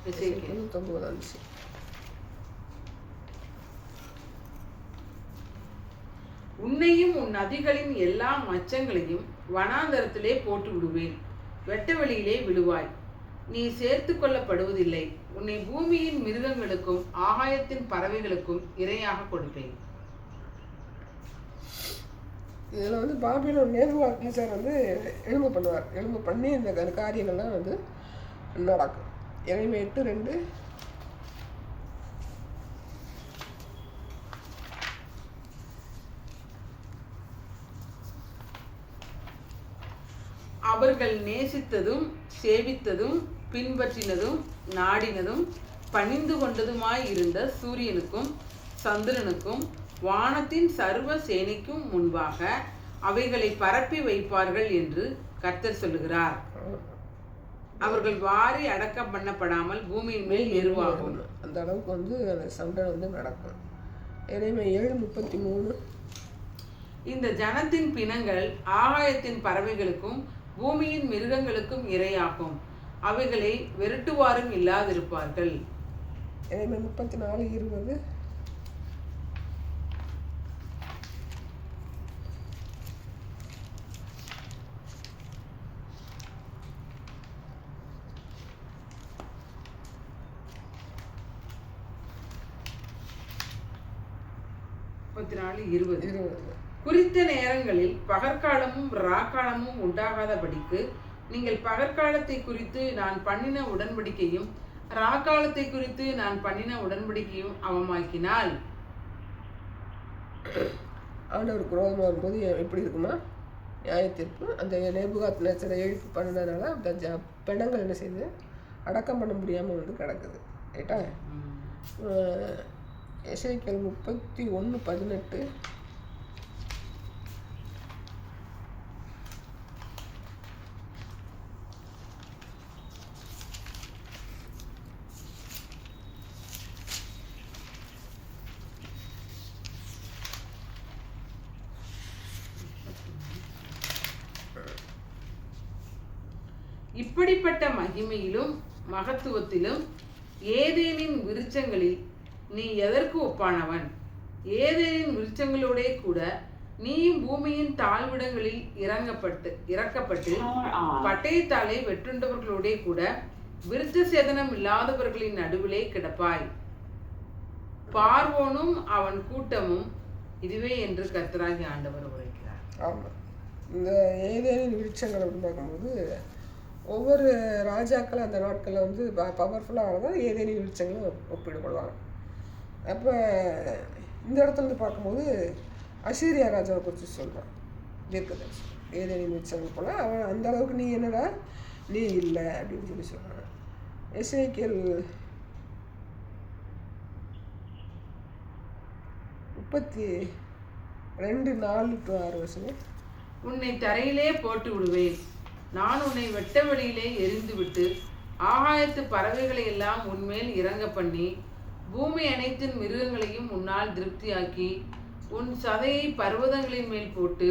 29:5. உன்னையும் உன் நதிகளின் எல்லா மச்சங்களையும் வனாந்தரத்திலே போட்டு விடுவேன். வெட்ட வெளியிலே விழுவாய், நீ சேர்த்து கொள்ளப்படுவதில்லை. உன்னை பூமியின் மிருகங்களுக்கும் ஆகாயத்தின் பறவைகளுக்கும் இரையாக கொடுப்பேன். இதில் வந்து பாபிலோன் நேபுகாத்நேச்சர் வந்து எழும்பு பண்ணுவார். எழும்பு பண்ணி இந்த காரியங்கள்லாம் வந்து நடக்கும். எரேமியா 8:2. அவர்கள் நேசித்ததும் சேவித்ததும் பின்பற்றினதும் நாடினதும் பணிந்து கொண்டதுமாய் இருந்த சூரியனுக்கும் சந்திரனுக்கும் வானத்தின் சர்வ சேனைக்கும் முன்பாக அவைகளை பரப்பி வைப்பார்கள் என்று கர்த்தர் சொல்லுகிறார். அவர்கள் வாரி அடக்கம் பண்ணப்படாமல் பூமியின் மேல் எருவாகும். அந்த அளவுக்கு வந்து அந்த சண்டை வந்து நடக்கும். எரேமியா 7:33. இந்த ஜனத்தின் பிணங்கள் ஆகாயத்தின் பறவைகளுக்கும் பூமியின் மிருகங்களுக்கும் இரையாகும். அவைகளை வெறுட்டுவாரும் இல்லாதிருப்பார்கள். எரேமியா 34:20. குறித்த நேரங்களில் பகற்காலமும் ராக்காலமும் உண்டாகாதபடிக்கு நீங்கள் பகற்காலத்தை குறித்து நான் பண்ணின உடன்படிக்கையும் ராக்காலத்தை குறித்து நான் பண்ணின உடன்படிக்கையும் அவமாக்கினால் ஆண்டவர் குரோதமாக வரும்போது எப்படி இருக்குமா நியாயத்தீர்ப்பு. அந்த நேபுகாத்நேச்சரை எழுப்பி பண்ணதுனால அந்த பிணங்கள் என்ன செய்யுது, அடக்கம் பண்ண முடியாமல் வந்து கிடக்குது. ரைட்டா? எசேக்கியேல் 31:18. இப்படிப்பட்ட மகிமையிலும் மகத்துவத்திலும் ஏதேனின் விருட்சங்களில் நீ எதற்கு ஒப்பானவன்? ஏதேனின் விருட்சங்களோடே கூட நீயும் பூமியின் தாழ்விடங்களில் இறக்கப்பட்டு பட்டயத்தாலே வெற்றுண்டவர்களோடே கூட விருத்த சேதனம் இல்லாதவர்களின் நடுவிலே கிடப்பாய். பார்வோனும் அவன் கூட்டமும் இதுவே என்று கர்த்தராகிய ஆண்டவர் உரைக்கிறார். ஆமாம், இந்த ஏதேனின் விருட்சங்கள் அப்படின்னு பார்க்கும்போது ஒவ்வொரு ராஜாக்களும் அந்த நாட்களில் வந்து பவர்ஃபுல்லாக ஆனதான் ஏதேனி விருட்சங்களும் ஒப்பிடப்படுவாங்க. அப்போ இந்த இடத்துல இருந்து பார்க்கும்போது அசீரியா ராஜாவை குறித்து சொல்கிறான் தீர்க்கதரிசி. ஏதேனி விருட்சங்கள் போல அவன் அந்த அளவுக்கு நீ என்னடா நீ இல்லை அப்படின்னு சொல்லி சொல்கிறான். எசேக்கியேல் 32:4-6 உன்னை தரையிலே போட்டு விடுவேன், நான் உன்னை வெட்ட வெளியிலே எரிந்துவிட்டு ஆகாயத்து பறவைகளை எல்லாம் உன்மேல் இறங்க பண்ணி பூமி அனைத்தின் மிருகங்களையும் உன்னால் திருப்தியாக்கி உன் சதையை பர்வதங்களின் மேல் போட்டு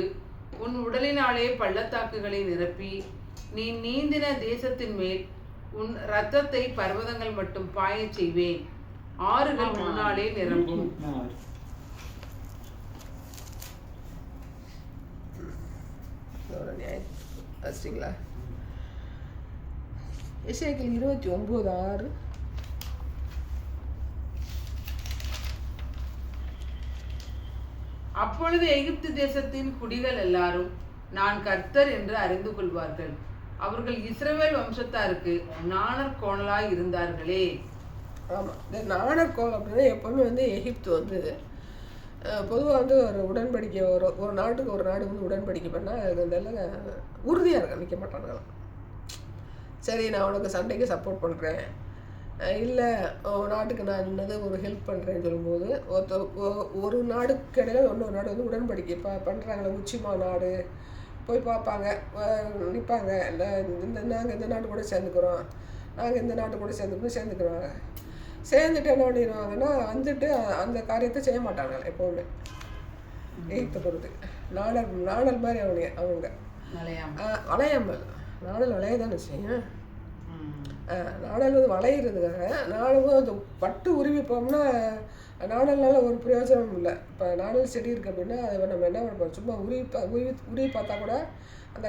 உன் உடலினாலே பள்ளத்தாக்குகளை நிரப்பி நீ நீந்தின தேசத்தின் மேல் உன் இரத்தத்தை பர்வதங்கள் மட்டும் பாயச் செய்வேன், ஆறுகள் முன்னாலே நிரம்பும். வச்சிங்களா? எசேக்கியேல் 29:6 அப்பொழுது எகிப்து தேசத்தின் குடிகள் எல்லாரும் நான் கர்த்தர் என்று அறிந்து கொள்வார்கள், அவர்கள் இஸ்ரவேல் வம்சத்தாருக்கு நாணர் கோணலாய் இருந்தார்களே. ஆமாம், இந்த நாணர் கோல் அப்படின்னா எப்போவுமே வந்து எகிப்து வந்து பொதுவாக வந்து ஒரு உடன்படிக்கை ஒரு நாட்டுக்கு ஒரு நாடு வந்து உடன்படிக்கை பண்ணால் அது வந்து உறுதியாக நிற்க மாட்டாங்களாம். சரி, நான் உனக்கு சண்டைக்கு சப்போர்ட் பண்ணுறேன், இல்லை நாட்டுக்கு நான் என்னது ஒரு ஹெல்ப் பண்ணுறேன்னு சொல்லும்போது ஒரு நாடுக்கு இடையில இன்னொரு நாடு வந்து உடன்படிக்கை பண்ணுறாங்களே, உச்சிமா நாடு போய் பார்ப்பாங்க, நிற்பாங்க, நாங்கள் இந்த நாட்டு கூட சேர்ந்துக்கிறோம், நாங்கள் இந்த நாட்டு கூட சேர்ந்துக்கிறோம். சேர்ந்துட்டு என்ன பண்ணிடுவாங்கன்னா வந்துட்டு அந்த காரியத்தை செய்ய மாட்டாங்க எப்போவுமே. எகிப்தை பொறுத்து நாணல் மாதிரி அவங்க வளையாமல் நாணல் வளையதானே செய்யும். நாணல் வந்து வளையிறதுக்காக நானும் அந்த பட்டு உருவிப்போம்னா நாணல்னால ஒரு பிரயோஜனமும் இல்லை. இப்போ நாணல் செடி இருக்குது அப்படின்னா அதை நம்ம என்ன பண்ண சும்மா உருவி பார்த்தா கூட அந்த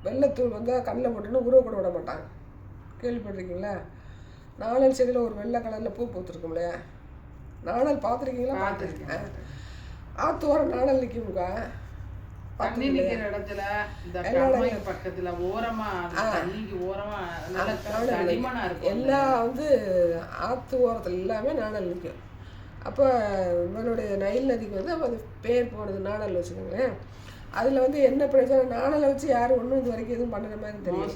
வெள்ளைத்தூள் வந்து கண்ணில் போட்டுன்னு உருவ கூட விட மாட்டாங்க. கேள்விப்பட்டிருக்கீங்களா? நாணல் செடியில் ஒரு வெள்ளை கலரில் பூ பூத்துருக்கும் இல்லையா? நாணல் பார்த்துருக்கீங்களா? பார்த்துருக்கேன். ஆத்தோரம் நாணல் நிற்கும்க்கா. தண்ணி நிக்கிற இடத்துல இந்த பக்கத்துல ஓரமா தண்ணிக்கு ஓரமா தடிமனா இருக்கும். எல்லா வந்து ஆத்து ஓரத்துல எல்லாமே நாணல் நிற்கும். அப்போ இவனுடைய நைல் நதிக்கு வந்து அது பேர் போனது நாணல் வச்சுக்கோங்களேன். அதில் வந்து என்ன பிரச்சனை, நாணலை வச்சு யாரும் ஒன்றும் இது வரைக்கும் எதுவும் பண்ணுற மாதிரி தெரியும்.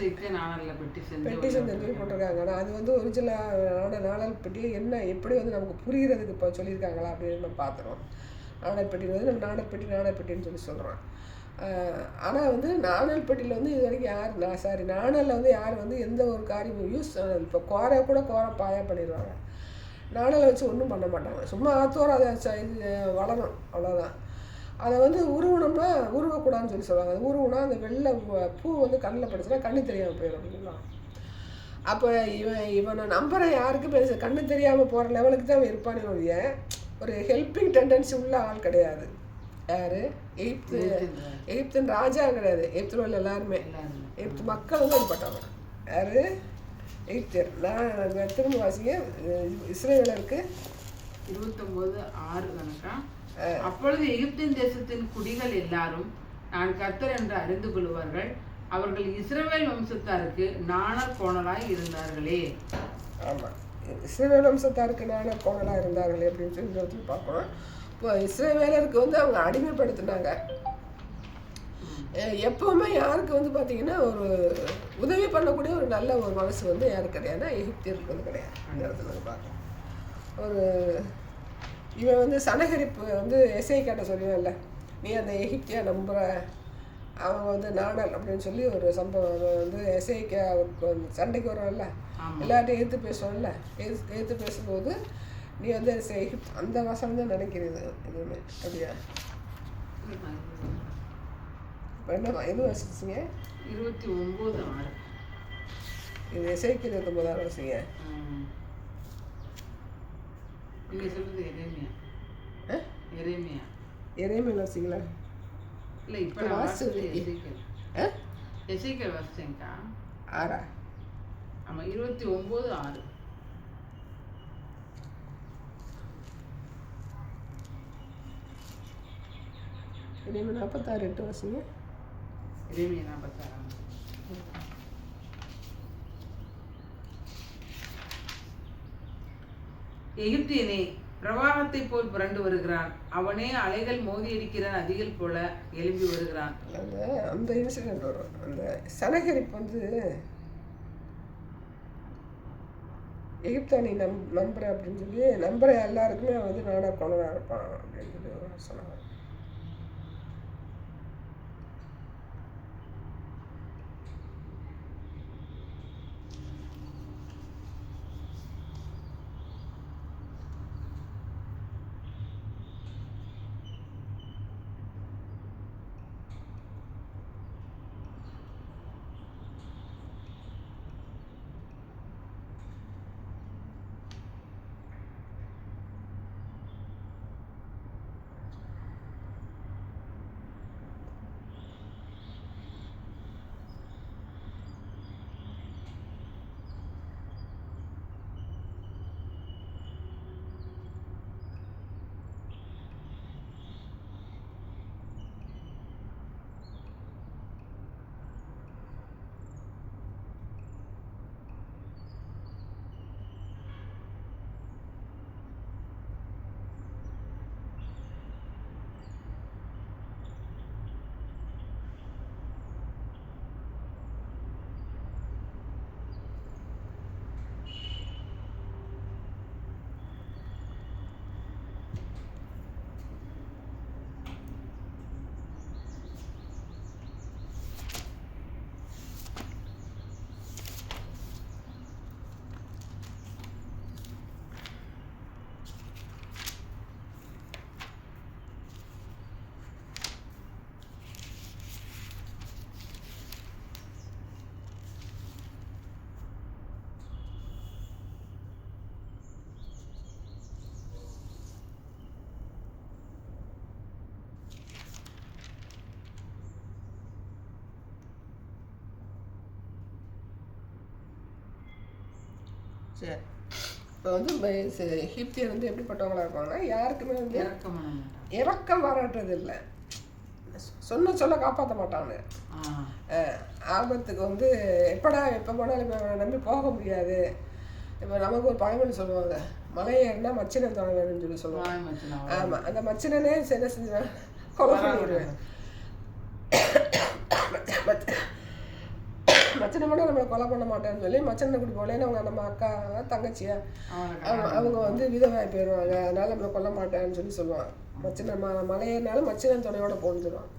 பெட்டி செஞ்சு போட்டிருக்காங்க. ஆனால் அது வந்து ஒரிஜினலான நாணல் பெட்டி என்ன எப்படி வந்து நமக்கு புரிகிறதுக்கு இப்போ சொல்லியிருக்காங்களா அப்படின்னு நம்ம பார்த்துருவோம். நாணல் பெட்டின்னு வந்து நம்ம நாணல் பெட்டின்னு சொல்லி சொல்கிறோம். ஆனால் வந்து நாணல் பெட்டியில் வந்து இது வரைக்கும் நாணலில் வந்து யார் வந்து எந்த ஒரு காரியமும் இப்போ கோரை பாயா பண்ணிடுவாங்க. நாணலை வச்சு ஒன்றும் பண்ண மாட்டாங்க. சும்மா ஆத்தோரம் அதை இது வளரும், அவ்வளோதான். அதை வந்து உருவணும்னா உருவக்கூடாதுன்னு சொல்லி சொல்லுவாங்க. அது உருவனா அந்த வெள்ளை பூ வந்து கண்ணில் படுச்சுன்னா கண்ணு தெரியாமல் போயிடும் அப்படின்லாம். அப்போ இவனை நம்புற யாருக்கு பெருசு கண்ணு தெரியாமல் போகிற லெவலுக்கு தான் அவன் இருப்பானே ஒழிய ஒரு ஹெல்பிங் டெண்டன்சி உள்ள ஆள் கிடையாது. யார்? எகிப்தின் ராஜா கிடையாது. எகிப்தில் உள்ள எல்லாருமே எகிப்து மக்கள் வந்து அடிப்பட்டவங்க. யார்? எகிப்தியர். நான் திரும்ப வாசிங்க. இஸ்ரவேலருக்கு 29:6 கணக்கா. அப்பொழுது எகிப்தின் தேசத்தின் குடிகள் எல்லாரும் நான் கர்த்தர் என்று அறிந்து கொள்வார்கள், அவர்கள் இஸ்ரவேல் வம்சத்தாருக்கு நாணர் கோணலாய் இருந்தார்களே. ஆமாம், இஸ்ரவேல் வம்சத்தாருக்கு நாணர் கோணலாக இருந்தார்களே அப்படின்னு சொல்லி பார்க்கணும். இப்போ இஸ்ரவேலருக்கு வந்து அவங்க அடிமைப்படுத்தினாங்க. எப்போவுமே யாருக்கு வந்து பார்த்தீங்கன்னா ஒரு உதவி பண்ணக்கூடிய ஒரு நல்ல ஒரு மனசு வந்து யாருக்கு கிடையாதுன்னா எகிப்தியருக்கு வந்து கிடையாது. இந்த இடத்துல பார்க்கலாம். ஒரு இவன் வந்து சனகரிப்பு வந்து எசேக்கியாட்ட சொல்லுவேன்ல, நீ அந்த எகிப்தியா நம்புகிற அவங்க வந்து நாணல் அப்படின்னு சொல்லி ஒரு சம்பவம் வந்து எசேக்கியாவுக்கு வந்து சண்டைக்கு வருவான்ல, எல்லார்ட்டையும் எதிர்த்து பேசுவான்ல, எதிர்த்து பேசும்போது நீ வந்து அந்த வசனம் தான் நினைக்கிறது எதுவுமே அப்படியா? இப்போ என்னம்மா எது வசிச்சிங்க? 29:6 இது எசேக்கியேல் 29 வசிங்க. எரேமியா வசிங்களா? இல்லை, இப்போ எசேக்கியேல் வாசிச்சேன்க்கா. 6 ஆமாம், 29:6. எரேமியா 46:8 வசிங்க. எரேமியா 46. எகிப்தியனே பிரவாகத்தை போல் புரண்டு வருகிறான், அவனே அலைகள் மோதி அடிக்கிற நதிகள் போல எழும்பி வருகிறான். அந்த இன்சிடென்ட் வரும். அந்த சனகரிப்பு வந்து எகிப்தை நீ நம்புற அப்படின்னு சொல்லி நம்புற எல்லாருக்குமே வந்து நானா கொண்டதாக இருப்பான் அப்படின்னு சொல்லி சொன்னாங்க. சரி, இப்போ வந்து எகிப்தியர் வந்து எப்படிப்பட்டவங்களா இருப்பாங்கன்னா யாருக்குமே வந்து இறக்கம் பாராட்டுறது இல்லை, சொல்ல காப்பாற்ற மாட்டாங்க. ஆபத்துக்கு வந்து எப்போ போனாலும் இப்போ நம்பி போக முடியாது. இப்போ நமக்கு ஒரு பழமொழி சொல்லுவாங்க, மலை ஏறினா மச்சினன் தொலை வேணும்னு சொல்லி சொல்லுவாங்க. ஆமாம், அந்த மச்சினனே என்ன செஞ்சுவேன், கொலை பண்ணிடுவேன். மச்சனை மட்டும் நம்மளை கொலை பண்ண மாட்டேன்னு சொல்லி மச்சனை கூட்டி போகலன்னு அவங்க நம்ம அக்கா தங்கச்சியா அவங்க வந்து விதவாய் போயிடுவாங்க, அதனால நம்மளை கொல்ல மாட்டேன்னு சொல்லி சொல்லுவாங்க. மச்சனை மலையேறினாலும் மச்சினன் துணையோட போந்துடுவான்.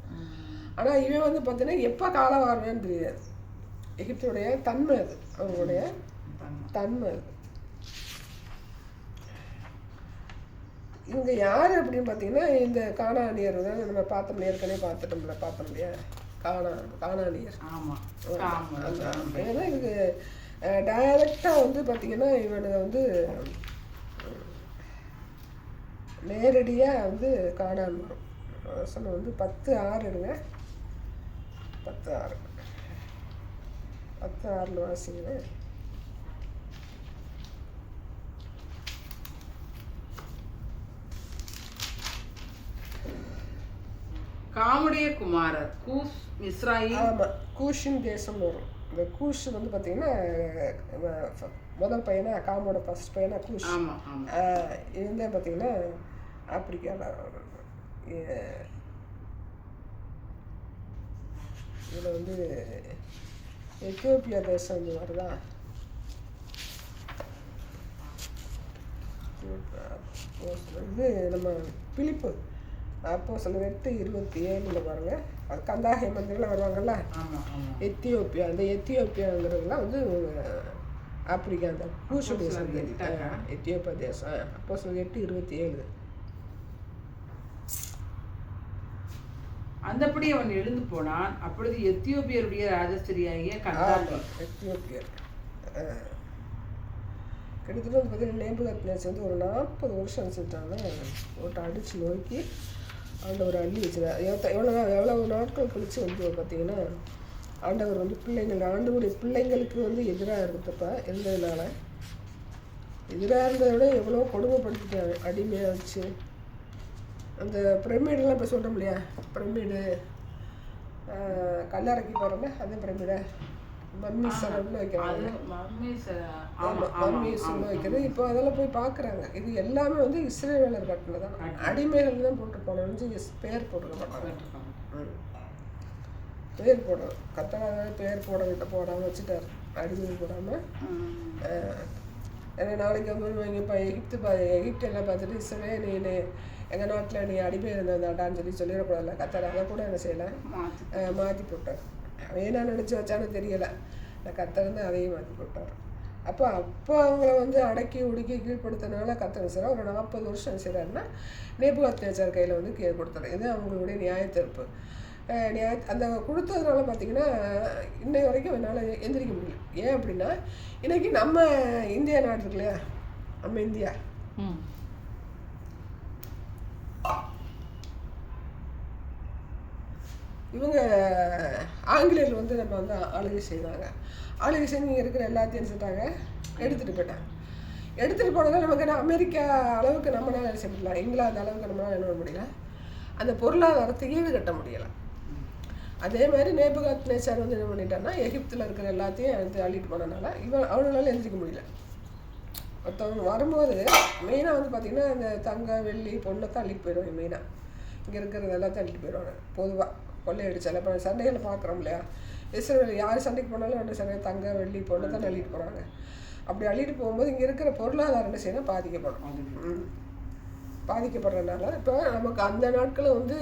ஆனால் இவன் வந்து பார்த்தீங்கன்னா எப்போ காலம் வருவேன்னு தெரியாது. எகிப்துடைய தன்மை அது, அவங்களுடைய தன்மை அது. இவங்க யார் அப்படின்னு பார்த்தீங்கன்னா இந்த கானானியர் தான் நம்ம பார்த்தோம், ஏற்கனவே பார்த்தோம் இல்லையா, கானானியர். ஏன்னா இதுக்கு டைரக்டாக வந்து பார்த்தீங்கன்னா இவனுக்கு வந்து நேரடியாக வந்து கானான் வரும். வசனம் வந்து 10:6 எடுங்க, 10:6 வாசிங்க. காமுடைய குமாரர் கூஸ் இஸ்ராயேல். ஆமாம், கூஷின் தேசம் வரும். இந்த கூஷ் வந்து பார்த்தீங்கன்னா முதல் பையனா காமோட ஃபர்ஸ்ட் பையனா கூஷ். இதுதான் பார்த்தீங்கன்னா ஆப்பிரிக்காவில் இதில் வந்து எத்தியோப்பியா தேசம் வந்து வருதா. இது நம்ம பிலிப்பு அப்போ சில 8:27 பாருங்க, அது கந்தாகை மந்திரிலாம் வருவாங்கல்ல, எத்தியோப்பியா. அந்த எத்தியோப்பியாங்கிறதுலாம் வந்து ஆப்பிரிக்கா, அந்த கூஷு தேசம், எத்தியோப்பியா தேசம். அப்போ சில 8:27. அந்தபடி அவன் எழுந்து போனான். அப்பொழுது எத்தியோப்பியருடைய ராஜஸ்திரியாகிய கந்தாகை, எத்தியோப்பியர் கிட்டத்தட்ட வந்து பார்த்தீங்கன்னா நேபுகாத்நேச்சர் வந்து ஒரு 40 வருஷம் செஞ்சாங்க. ஓட்ட அடித்து நோக்கி ஆண்டவர் அள்ளி வச்சுருவார். எவ்வளவு நாட்கள் கழித்து வந்து பார்த்தீங்கன்னா ஆண்டவர் வந்து ஆண்டவருடைய பிள்ளைங்களுக்கு வந்து எதிராக இருந்ததுனால எதிராக இருந்ததை விட எவ்வளோ கொடுமைப்படுத்திட்டாங்க, அடிமையாக வச்சு. அந்த பிரமிடெலாம் இப்போ சொல்கிறோம் இல்லையா, பிரமிடு கல்லறைக்கு போகிறோம்ல, அதே பிரமிடை மம்மி சனம்னு வைக்கிறாங்க. ஆமா மம்மி சனம் வைக்கிறது இப்போ அதெல்லாம் போய் பார்க்குறாங்க. இது எல்லாமே வந்து இஸ்ரேலர் கட்டினதான். அடிமைகள் தான் போட்டு போனோம்னு பேர் போட்டுக்க மாட்டாங்க. பேர் போடணும். கத்தனால பேர் போடாமல் வச்சுட்டாரு. அடிமை போடாமல். ஏன்னா நாளைக்கு வந்து இப்போ எகிப்து எல்லாம் பார்த்துட்டு இஸ்ரேல் நீ எங்கள் நாட்டில் நீ அடிமை இருந்ததாடான்னு சொல்லிடக்கூடாதுல்ல. கத்தர் அதை கூட என்ன செய்யலை, மாற்றி போட்டார். ஏன்னா நினச்சி வச்சானு தெரியலை. நான் கத்தர் வந்து அதையும் மாற்றி போட்டார். அப்போ அவங்கள வந்து அடக்கி ஒடுக்கி கீழ்ப்படுத்தினால கத்தர் செய்கிறார். ஒரு 40 வருஷம் செய்கிறாருன்னா நேபுகாத்நேச்சார் கையில் வந்து கொடுத்தாரு. இது அவங்களுடைய நியாயத்தீர்ப்பு. அந்த கொடுத்ததுனால பார்த்தீங்கன்னா இன்னை வரைக்கும் என்னால் எந்திரிக்க முடியல. ஏன் அப்படின்னா இன்றைக்கி நம்ம இந்தியா நாடு இருக்கு இல்லையா, நம்ம இந்தியா இவங்க ஆங்கிலேயர்கள் வந்து நம்ம வந்து ஆளுகை செய்தாங்க. ஆளுகை செய்து இங்கே இருக்கிற எல்லாத்தையும் செஞ்சுட்டாங்க, எடுத்துகிட்டு போயிட்டாங்க. எடுத்துகிட்டு போனதால் நமக்கு என்ன அமெரிக்கா அளவுக்கு நம்மளால் என்ன செய்ய முடியல, இங்கிலாந்து அளவுக்கு நம்மளால் என்ன பண்ண முடியல, அந்த பொருளாதாரத்தை ஈடு கட்ட முடியலை. அதே மாதிரி நேபுகாத்நேச்சார் வந்து என்ன பண்ணிட்டான்னா எகிப்தில் இருக்கிற எல்லாத்தையும் எடுத்து அள்ளிட்டு போனதுனால அவங்களால எழுந்திரிக்க முடியல. ஒருத்தவங்க வரும்போது மெயினாக வந்து பார்த்திங்கன்னா இந்த தங்கம் வெள்ளி பொண்ணை அள்ளிட்டு போயிடுவாங்க. மெயினாக இங்கே இருக்கிறது எல்லாத்தையும் அள்ளிட்டு போயிடுவாங்க. பொதுவாக கொள்ளையடிச்சால இப்போ சண்டைகளை பார்க்குறோம் இல்லையா, இஸ்ரேல் யார் சண்டைக்கு போனாலும் வந்து சண்டை தங்கம் வெள்ளி பொண்ணை தான் அள்ளிட்டு போகிறாங்க. அப்படி அள்ளிட்டு போகும்போது இங்கே இருக்கிற பொருளாதாரம் என்ன செய்யணும், பாதிக்கப்படுறதுனால இப்போ நமக்கு அந்த நாட்களில் வந்து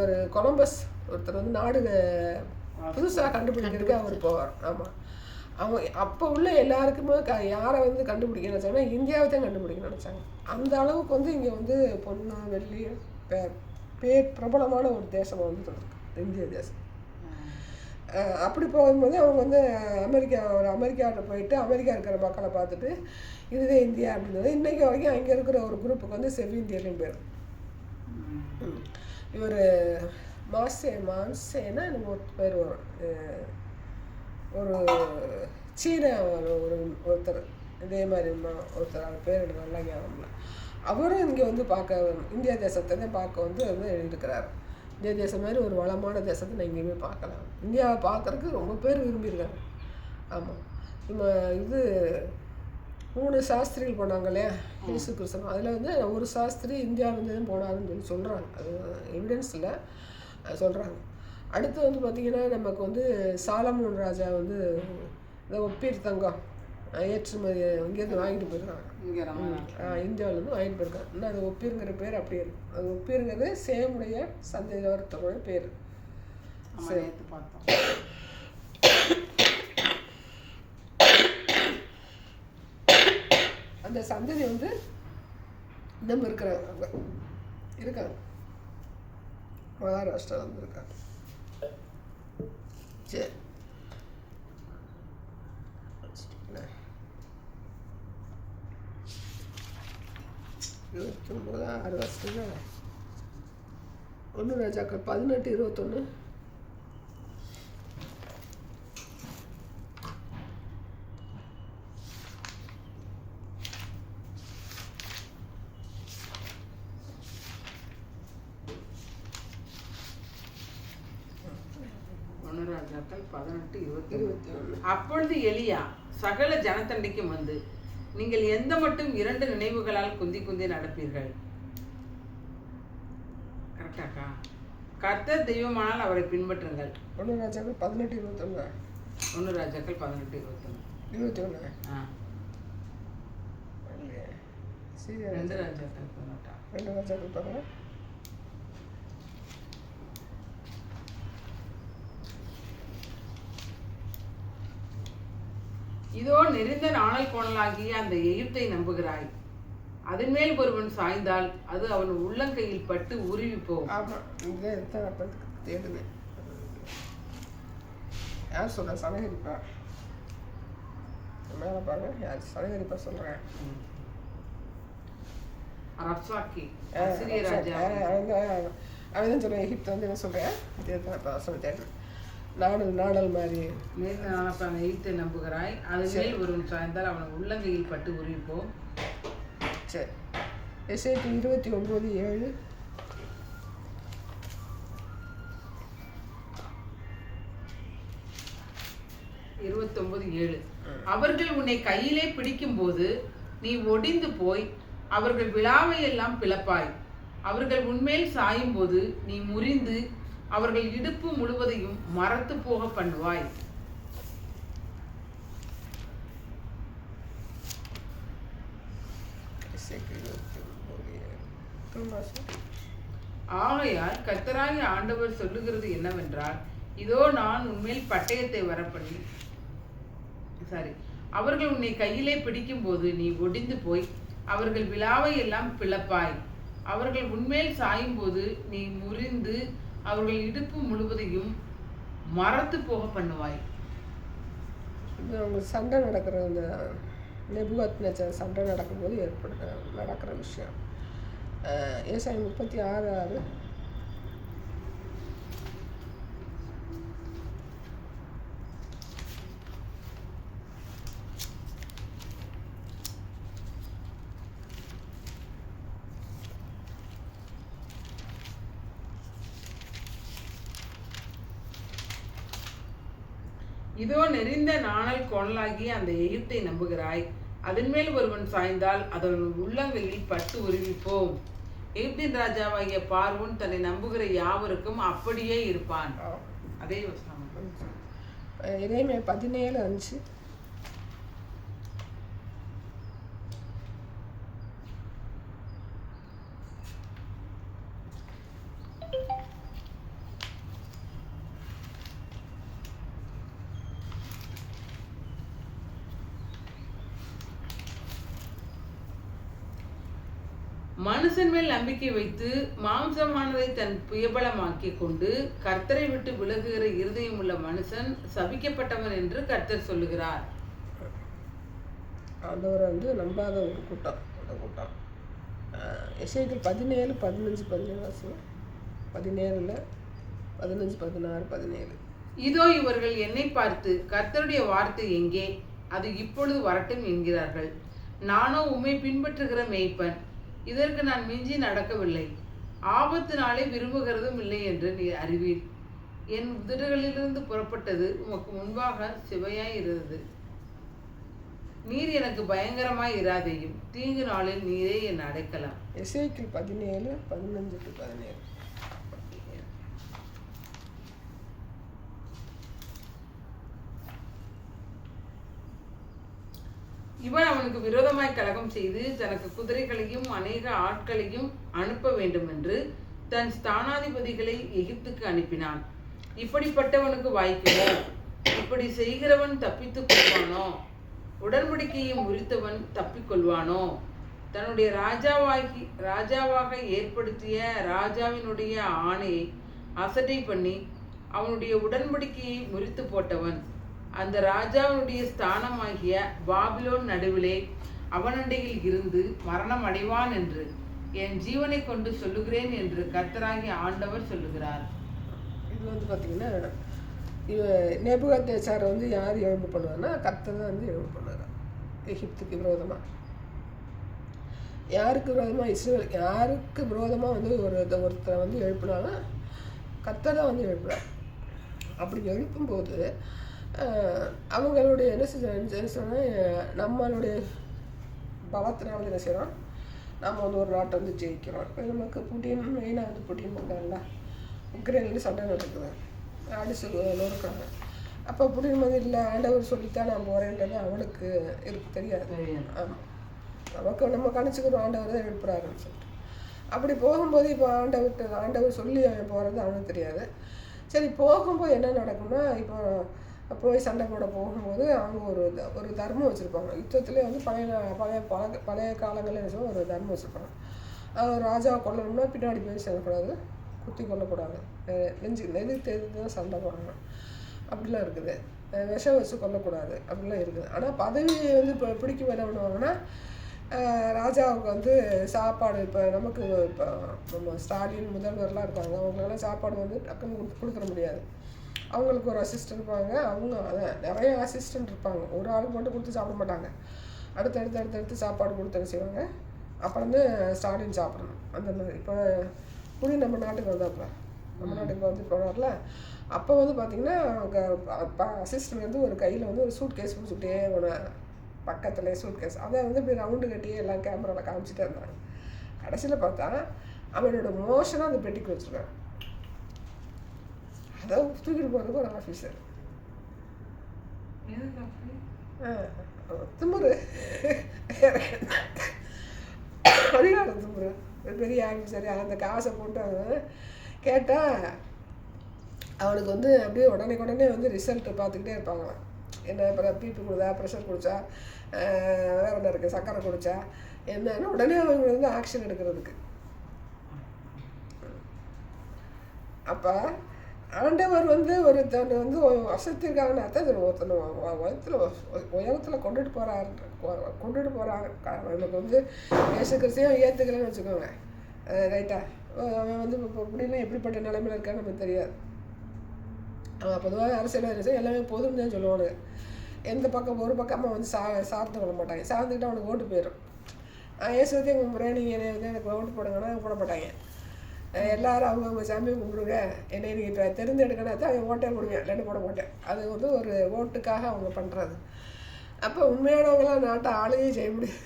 ஒரு கொலம்பஸ் ஒருத்தர் வந்து நாடு புதுசாக கண்டுபிடிக்கிறதுக்கு அவர் போவார். ஆமாம், அவங்க அப்போ உள்ள எல்லாருக்குமே யாரை வந்து கண்டுபிடிக்க நினச்சாங்கன்னா இந்தியாவை தான் கண்டுபிடிக்க நினச்சாங்க. அந்த அளவுக்கு வந்து இங்கே வந்து பொண்ணு வெள்ளி பிரபலமான ஒரு தேசமாக வந்து இந்திய தேசம். அப்படி போகும்போது அவங்க வந்து அமெரிக்காவில் போயிட்டு அமெரிக்கா இருக்கிற மக்களை பார்த்துட்டு இதுவே இந்தியா அப்படின்றது. இன்றைக்கி வரைக்கும் அங்கே இருக்கிற ஒரு குரூப்புக்கு வந்து செவ்விந்தியர்லையும் பேர். இவர் மான்சேனா எனக்கு ஒரு பேர் வரும், ஒரு சீன ஒருத்தர் இதே மாதிரி ஒருத்தர், அவர் பேர் எனக்கு நல்லா ஞாபகம். அவரும் இங்கே வந்து இந்தியா தேசத்தை தான் பார்க்க வந்து எழுதியிருக்கிறார். இந்தியா தேசம் மாதிரி ஒரு வளமான தேசத்தை நான் எங்கேயுமே பார்க்கலாம். இந்தியாவை பார்க்குறதுக்கு ரொம்ப பேர் விரும்பியிருக்காங்க. ஆமாம், நம்ம இது 3 சாஸ்திரிகள் போனாங்க இல்லையா இயேசு கிறிஸ்தவம், அதில் வந்து ஒரு சாஸ்திரி இந்தியாவிலேருந்து தான் போனாருன்னு சொல்கிறாங்க. அது எவிடன்ஸ் இல்லை, சொல்கிறாங்க. அடுத்து வந்து பார்த்திங்கன்னா நமக்கு வந்து சாலமோன் ராஜா வந்து இந்த ஒப்பீர் தங்கம் ஏற்றுமதி இங்கேருந்து வாங்கிட்டு போயிருக்காங்க. இந்தியாவிலேருந்து வாங்கிட்டு போயிருக்காங்க. இன்னும் அது ஒப்பீருங்கிற பேர் அப்படியே இருக்கு. அது ஒப்பீருங்கிறது சேமுடைய சந்தையில் ஒருத்தரோட பேர். அந்த சந்ததி வந்து நம்ம இருக்காங்க மகாராஷ்டிராவில் வந்து இருக்காங்க. சரி, 29 6 வருஷத்துல 1 ராஜாக்கள் 18 21. ராஜாக்கள் 18:21. அப்பொழுது எலியா சகல ஜனத்தண்டைக்கும் வந்து, நீங்கள் எந்த மட்டும் 2 நினைவுகளால் குந்தி நடப்பீர்கள். கரெக்டாக்கா? கர்த்தர் தெய்வமானால் அவரை பின்பற்றுங்கள். 1 ராஜாக்கள் 18:21. 1 ராஜாக்கள் 18:21. 21. 2 ராஜாக்கள் 18. 2 ராஜாக்கள் 18. இதோ நெறிந்த நாணல் கோணலாகிய அந்த எகிப்தை நம்புகிறாய். அதன் மேல் ஒருவன் சாய்ந்தால் அது அவன் உள்ளங்கையில் பட்டு உருவி போகும். யார் சொல்ற? சனகரிப்பா. மேல பாருங்க, யார் சனகரிப்பா சொல்றேன். ரப்சாக்கி அசிரிய ராஜா. அவன் சொல்றேன் எகிப்து வந்து என்ன சொல்றேன் சொல்லிட்டேன். நாடல் மாதிரி எகிப்தை நம்புகிறாய், அது மேல் ஒருவன் சாய்ந்தால் அவன் உள்ளங்கையில் பட்டு உருவிப்போம். சரி, எசேக்கியேல் 29:7. 49:7. அவர்கள் உன்னை கையிலே பிடிக்கும்போது நீ ஒடிந்து போய் அவர்கள் விழாவை எல்லாம் பிளப்பாய். அவர்கள் உன்மேல் சாயும் போது நீ முறிந்து அவர்கள் இடுப்பு முழுவதையும் மரத்து போக பண்ணுவாய். ஆகையால் கர்த்தராகிய ஆண்டவர் சொல்லுகிறது என்னவென்றால், இதோ நான் உன்மேல் பட்டயத்தை வரப்பண்ணி அவர்கள் உன்னை கையிலே பிடிக்கும் போது நீ ஒடிந்து போய் அவர்கள் விழாவை எல்லாம் பிளப்பாய். அவர்கள் உன்மேல் சாயும் போது நீ முறிந்து அவர்கள் இடுப்பு முழுவதையும் மரத்து போக பண்ணுவாய். அவங்க சண்டை நடக்கிற அந்த நெபுகாத்நேச்சார் சண்டை நடக்கும்போது நடக்கிற விஷயம். ஏசாயா 36:6. இதோ நெறிந்த நாணல் கோணலாகி அந்த எகிப்தை நம்புகிறாய். அதன் மேல் ஒருவன் சாய்ந்தால் அதன் உள்ளங்கையில் பட்டு உருவிப்போம். எகிப்தின் ராஜாவாகிய பார்வோன் தன்னை நம்புகிற யாவருக்கும் அப்படியே இருப்பான். அதே எரேமியா 17:5. மனுஷன் மேல் நம்பிக்கை வைத்து மாம்சமானதை தன் புயபலமாக்கி கொண்டு கர்த்தரை விட்டு விலகுகிற இருதயம் உள்ள மனுஷன் சபிக்கப்பட்டவன் என்று கர்த்தர் சொல்லுகிறார். ஆண்டவரை நம்பாத ஒரு கூட்டம். அந்த கூட்டம் எசேக்கியேல் 17:15-17. 17 15 16 17. இதோ இவர்கள் என்னை பார்த்து கர்த்தருடைய வார்த்தை எங்கே, அது இப்பொழுது வரட்டும் என்கிறார்கள். நானோ உம்மை பின்பற்றுகிற மேய்ப்பன், இதற்கு நான் மிஞ்சி நடக்கவில்லை, ஆபத்து நாளை விரும்புகிறதும் இல்லை என்று நீர் அறிவீர். என் உதடுகளிலிருந்து புறப்பட்டது உமக்கு முன்பாக சிவையாய் இருந்தது. நீர் எனக்கு பயங்கரமாய் இராதேயும், தீங்கு நாளில் நீரே என் அடைக்கலாம். எசேக்கியேல் 17:15-17. இவன் அவனுக்கு விரோதமாய் கலகம் செய்து தனக்கு குதிரைகளையும் அநேக ஆட்களையும் அனுப்ப வேண்டும் என்று தன் ஸ்தானாதிபதிகளை எகிப்துக்கு அனுப்பினான். இப்படிப்பட்டவனுக்கு வாய்க்குமோ? இப்படி செய்கிறவன் தப்பித்துக் கொள்வானோ? உடன்படிக்கையை முறித்தவன் தப்பிக்கொள்வானோ? தன்னுடைய ராஜாவாக ஏற்படுத்திய ராஜாவினுடைய ஆணையை அசட்டை பண்ணி அவனுடைய உடன்படிக்கையை முறித்து போட்டவன் அந்த ராஜாவினுடைய ஸ்தானமாகிய பாபிலோன் நடுவிலே அவனண்டையில் இருந்து மரணம் அடைவான் என்று என் ஜீவனை கொண்டு சொல்லுகிறேன் என்று கர்த்தராகிய ஆண்டவர் சொல்லுகிறார். இது பார்த்தீங்கன்னா நேபுகாத்நேச்சாரை யார் எழும்பு பண்ணுவார்னா கர்த்தர் தான் எழும்பு பண்ணுவார். எகிப்துக்கு விரோதமாக யாருக்கு விரோதமாக இஸ்ரேல் யாருக்கு விரோதமாக ஒருத்தரை எழுப்பினாலும் கர்த்தர் தான் எழுப்புறார். அப்படி எழுப்பும்போது அவங்களுடைய என்ன சொன்னால் நம்மளுடைய பலத்தினால என்ன செய்கிறோம், நம்ம ஒரு நாட்டை ஜெயிக்கிறோம். இப்போ நமக்கு புட்டின் மெயினாக புட்டின் இருக்காங்கல்ல, உக்ரைன்லேருந்து சண்டை நடக்குது, அடிச்சு நொறுக்கிறாங்க. அப்போ புட்டின் இல்லை ஆண்டவர் சொல்லித்தான் நான் போகிறேன்றது அவனுக்கு இருக்கு தெரியாது. ஆமாம், நமக்கு நம்ம கணிச்சுக்கிறோம் ஆண்டவர் தான் எழுப்புறாருன்னு சொல்லிட்டு. அப்படி போகும்போது இப்போ ஆண்டவர் சொல்லி அவன் போகிறது அவனுக்கு தெரியாது. சரி, போகும்போது என்ன நடக்கும்னா, இப்போ போய் சண்டை போட போகும்போது அவங்க ஒரு தர்மம் வச்சுருப்பாங்க. யுத்தத்துலேயே பழைய காலங்களில் என்ன ஒரு தர்மம் வச்சுருப்பாங்க. ராஜாவை கொல்லணும்னா பின்னாடி போய் செல்லக்கூடாது, குத்தி கொல்லக்கூடாது, நெருத்து தான் சண்டை போடணும், அப்படிலாம் இருக்குது. விஷம் வச்சு கொல்லக்கூடாது, அப்படிலாம் இருக்குது. ஆனால் பதவியை இப்போ பிடிக்கும் என்ன பண்ணுவாங்கன்னா, ராஜாவுக்கு சாப்பாடு இப்போ நமக்கு இப்போ நம்ம ஸ்டாலின் முதல்வர்லாம் இருக்காங்க, அவங்களெல்லாம் சாப்பாடு டக்குன்னு கொடுத்துட முடியாது. அவங்களுக்கு ஒரு அசிஸ்டன்ட் இருப்பாங்க, அவங்க அதான் நிறைய அசிஸ்டன்ட் இருப்பாங்க. ஒரு ஆளுக்கு மட்டும் கொடுத்து சாப்பிட மாட்டாங்க, அடுத்தடுத்து சாப்பாடு கொடுத்து செய்வாங்க. அப்புறம் ஸ்டாலின் சாப்பிடணும். அந்த மாதிரி இப்போ புளி நம்ம நாட்டுக்கு வந்தாப்புல நம்ம நாட்டுக்கு வந்து போனார்ல. அப்போ வந்து பார்த்தீங்கன்னா அவங்க அசிஸ்டன்ட் வந்து ஒரு கையில் வந்து ஒரு சூட் கேஸ் பிடிச்சிக்கிட்டே போனேன், பக்கத்துலேயே சூட் கேஸ். அதை வந்து இப்படி ரவுண்டு கட்டி எல்லாம் கேமராவில் காமிச்சிட்டே இருந்தாங்க. கடைசியில் பார்த்தா அவனோட மோஷனாக அந்த பெட்டிக்கு வச்சுருக்கான். அதை தூக்கிட்டு போகிறதுக்கு ஒரு ஆஃபீஸர் திமுரு அடியாட திமுரு பெரிய ஆஃபீஸர். அந்த காசை போட்டு கேட்டால் அவனுக்கு வந்து அப்படியே உடனே வந்து ரிசல்ட்டு பார்த்துக்கிட்டே இருப்பாங்களாம். என்ன இப்போ பிபி கொடுத்தா, ப்ரெஷர் குடித்தா, வேறு என்ன இருக்குது, சர்க்கரை குடித்தா என்னன்னா உடனே அவங்க வந்து ஆக்ஷன் எடுக்கிறதுக்கு. அப்போ ஆண்டவர் வந்து ஒரு தன்னை வந்து வசத்திற்கான அர்த்தம் ஒருத்தனை உயரத்தில் கொண்டுட்டு போகிறாங்க. எனக்கு வந்து இயேசு கிறிஸ்தையும் ஏற்றுக்கலன்னு வச்சுக்கோங்க, ரைட்டா? அவன் வந்து இப்போ இப்படின்னா எப்படிப்பட்ட நிலைமையில் இருக்கான்னு நமக்கு தெரியாது. அவன் பொதுவாக அரசியல் எல்லாமே பொதுன்னு தான் சொல்லுவானுங்க. எந்த பக்கம் ஒரு பக்கமாக வந்து சார்ந்து கொள்ள மாட்டாங்க. சார்ந்துக்கிட்டு அவனுக்கு ஓட்டு போயிடும். இயேசுவத்தையும் கும்பிட்றேன், நீங்கள் என்னை வந்து எனக்கு ஓட்டு போடுங்கன்னா போட மாட்டாங்க. எல்லோரும் அவங்க சாமியை கும்பிடுங்க, என்னை நீங்கள் இப்போ தெரிஞ்செடுக்கனா தான் அவங்க ஓட்டே போடுவேன், இல்லைன்னு போட மாட்டேன். அது வந்து ஒரு ஓட்டுக்காக அவங்க பண்ணுறது. அப்போ உண்மையானவங்களாம் நாட்டை ஆளுகை செய்ய முடியும்.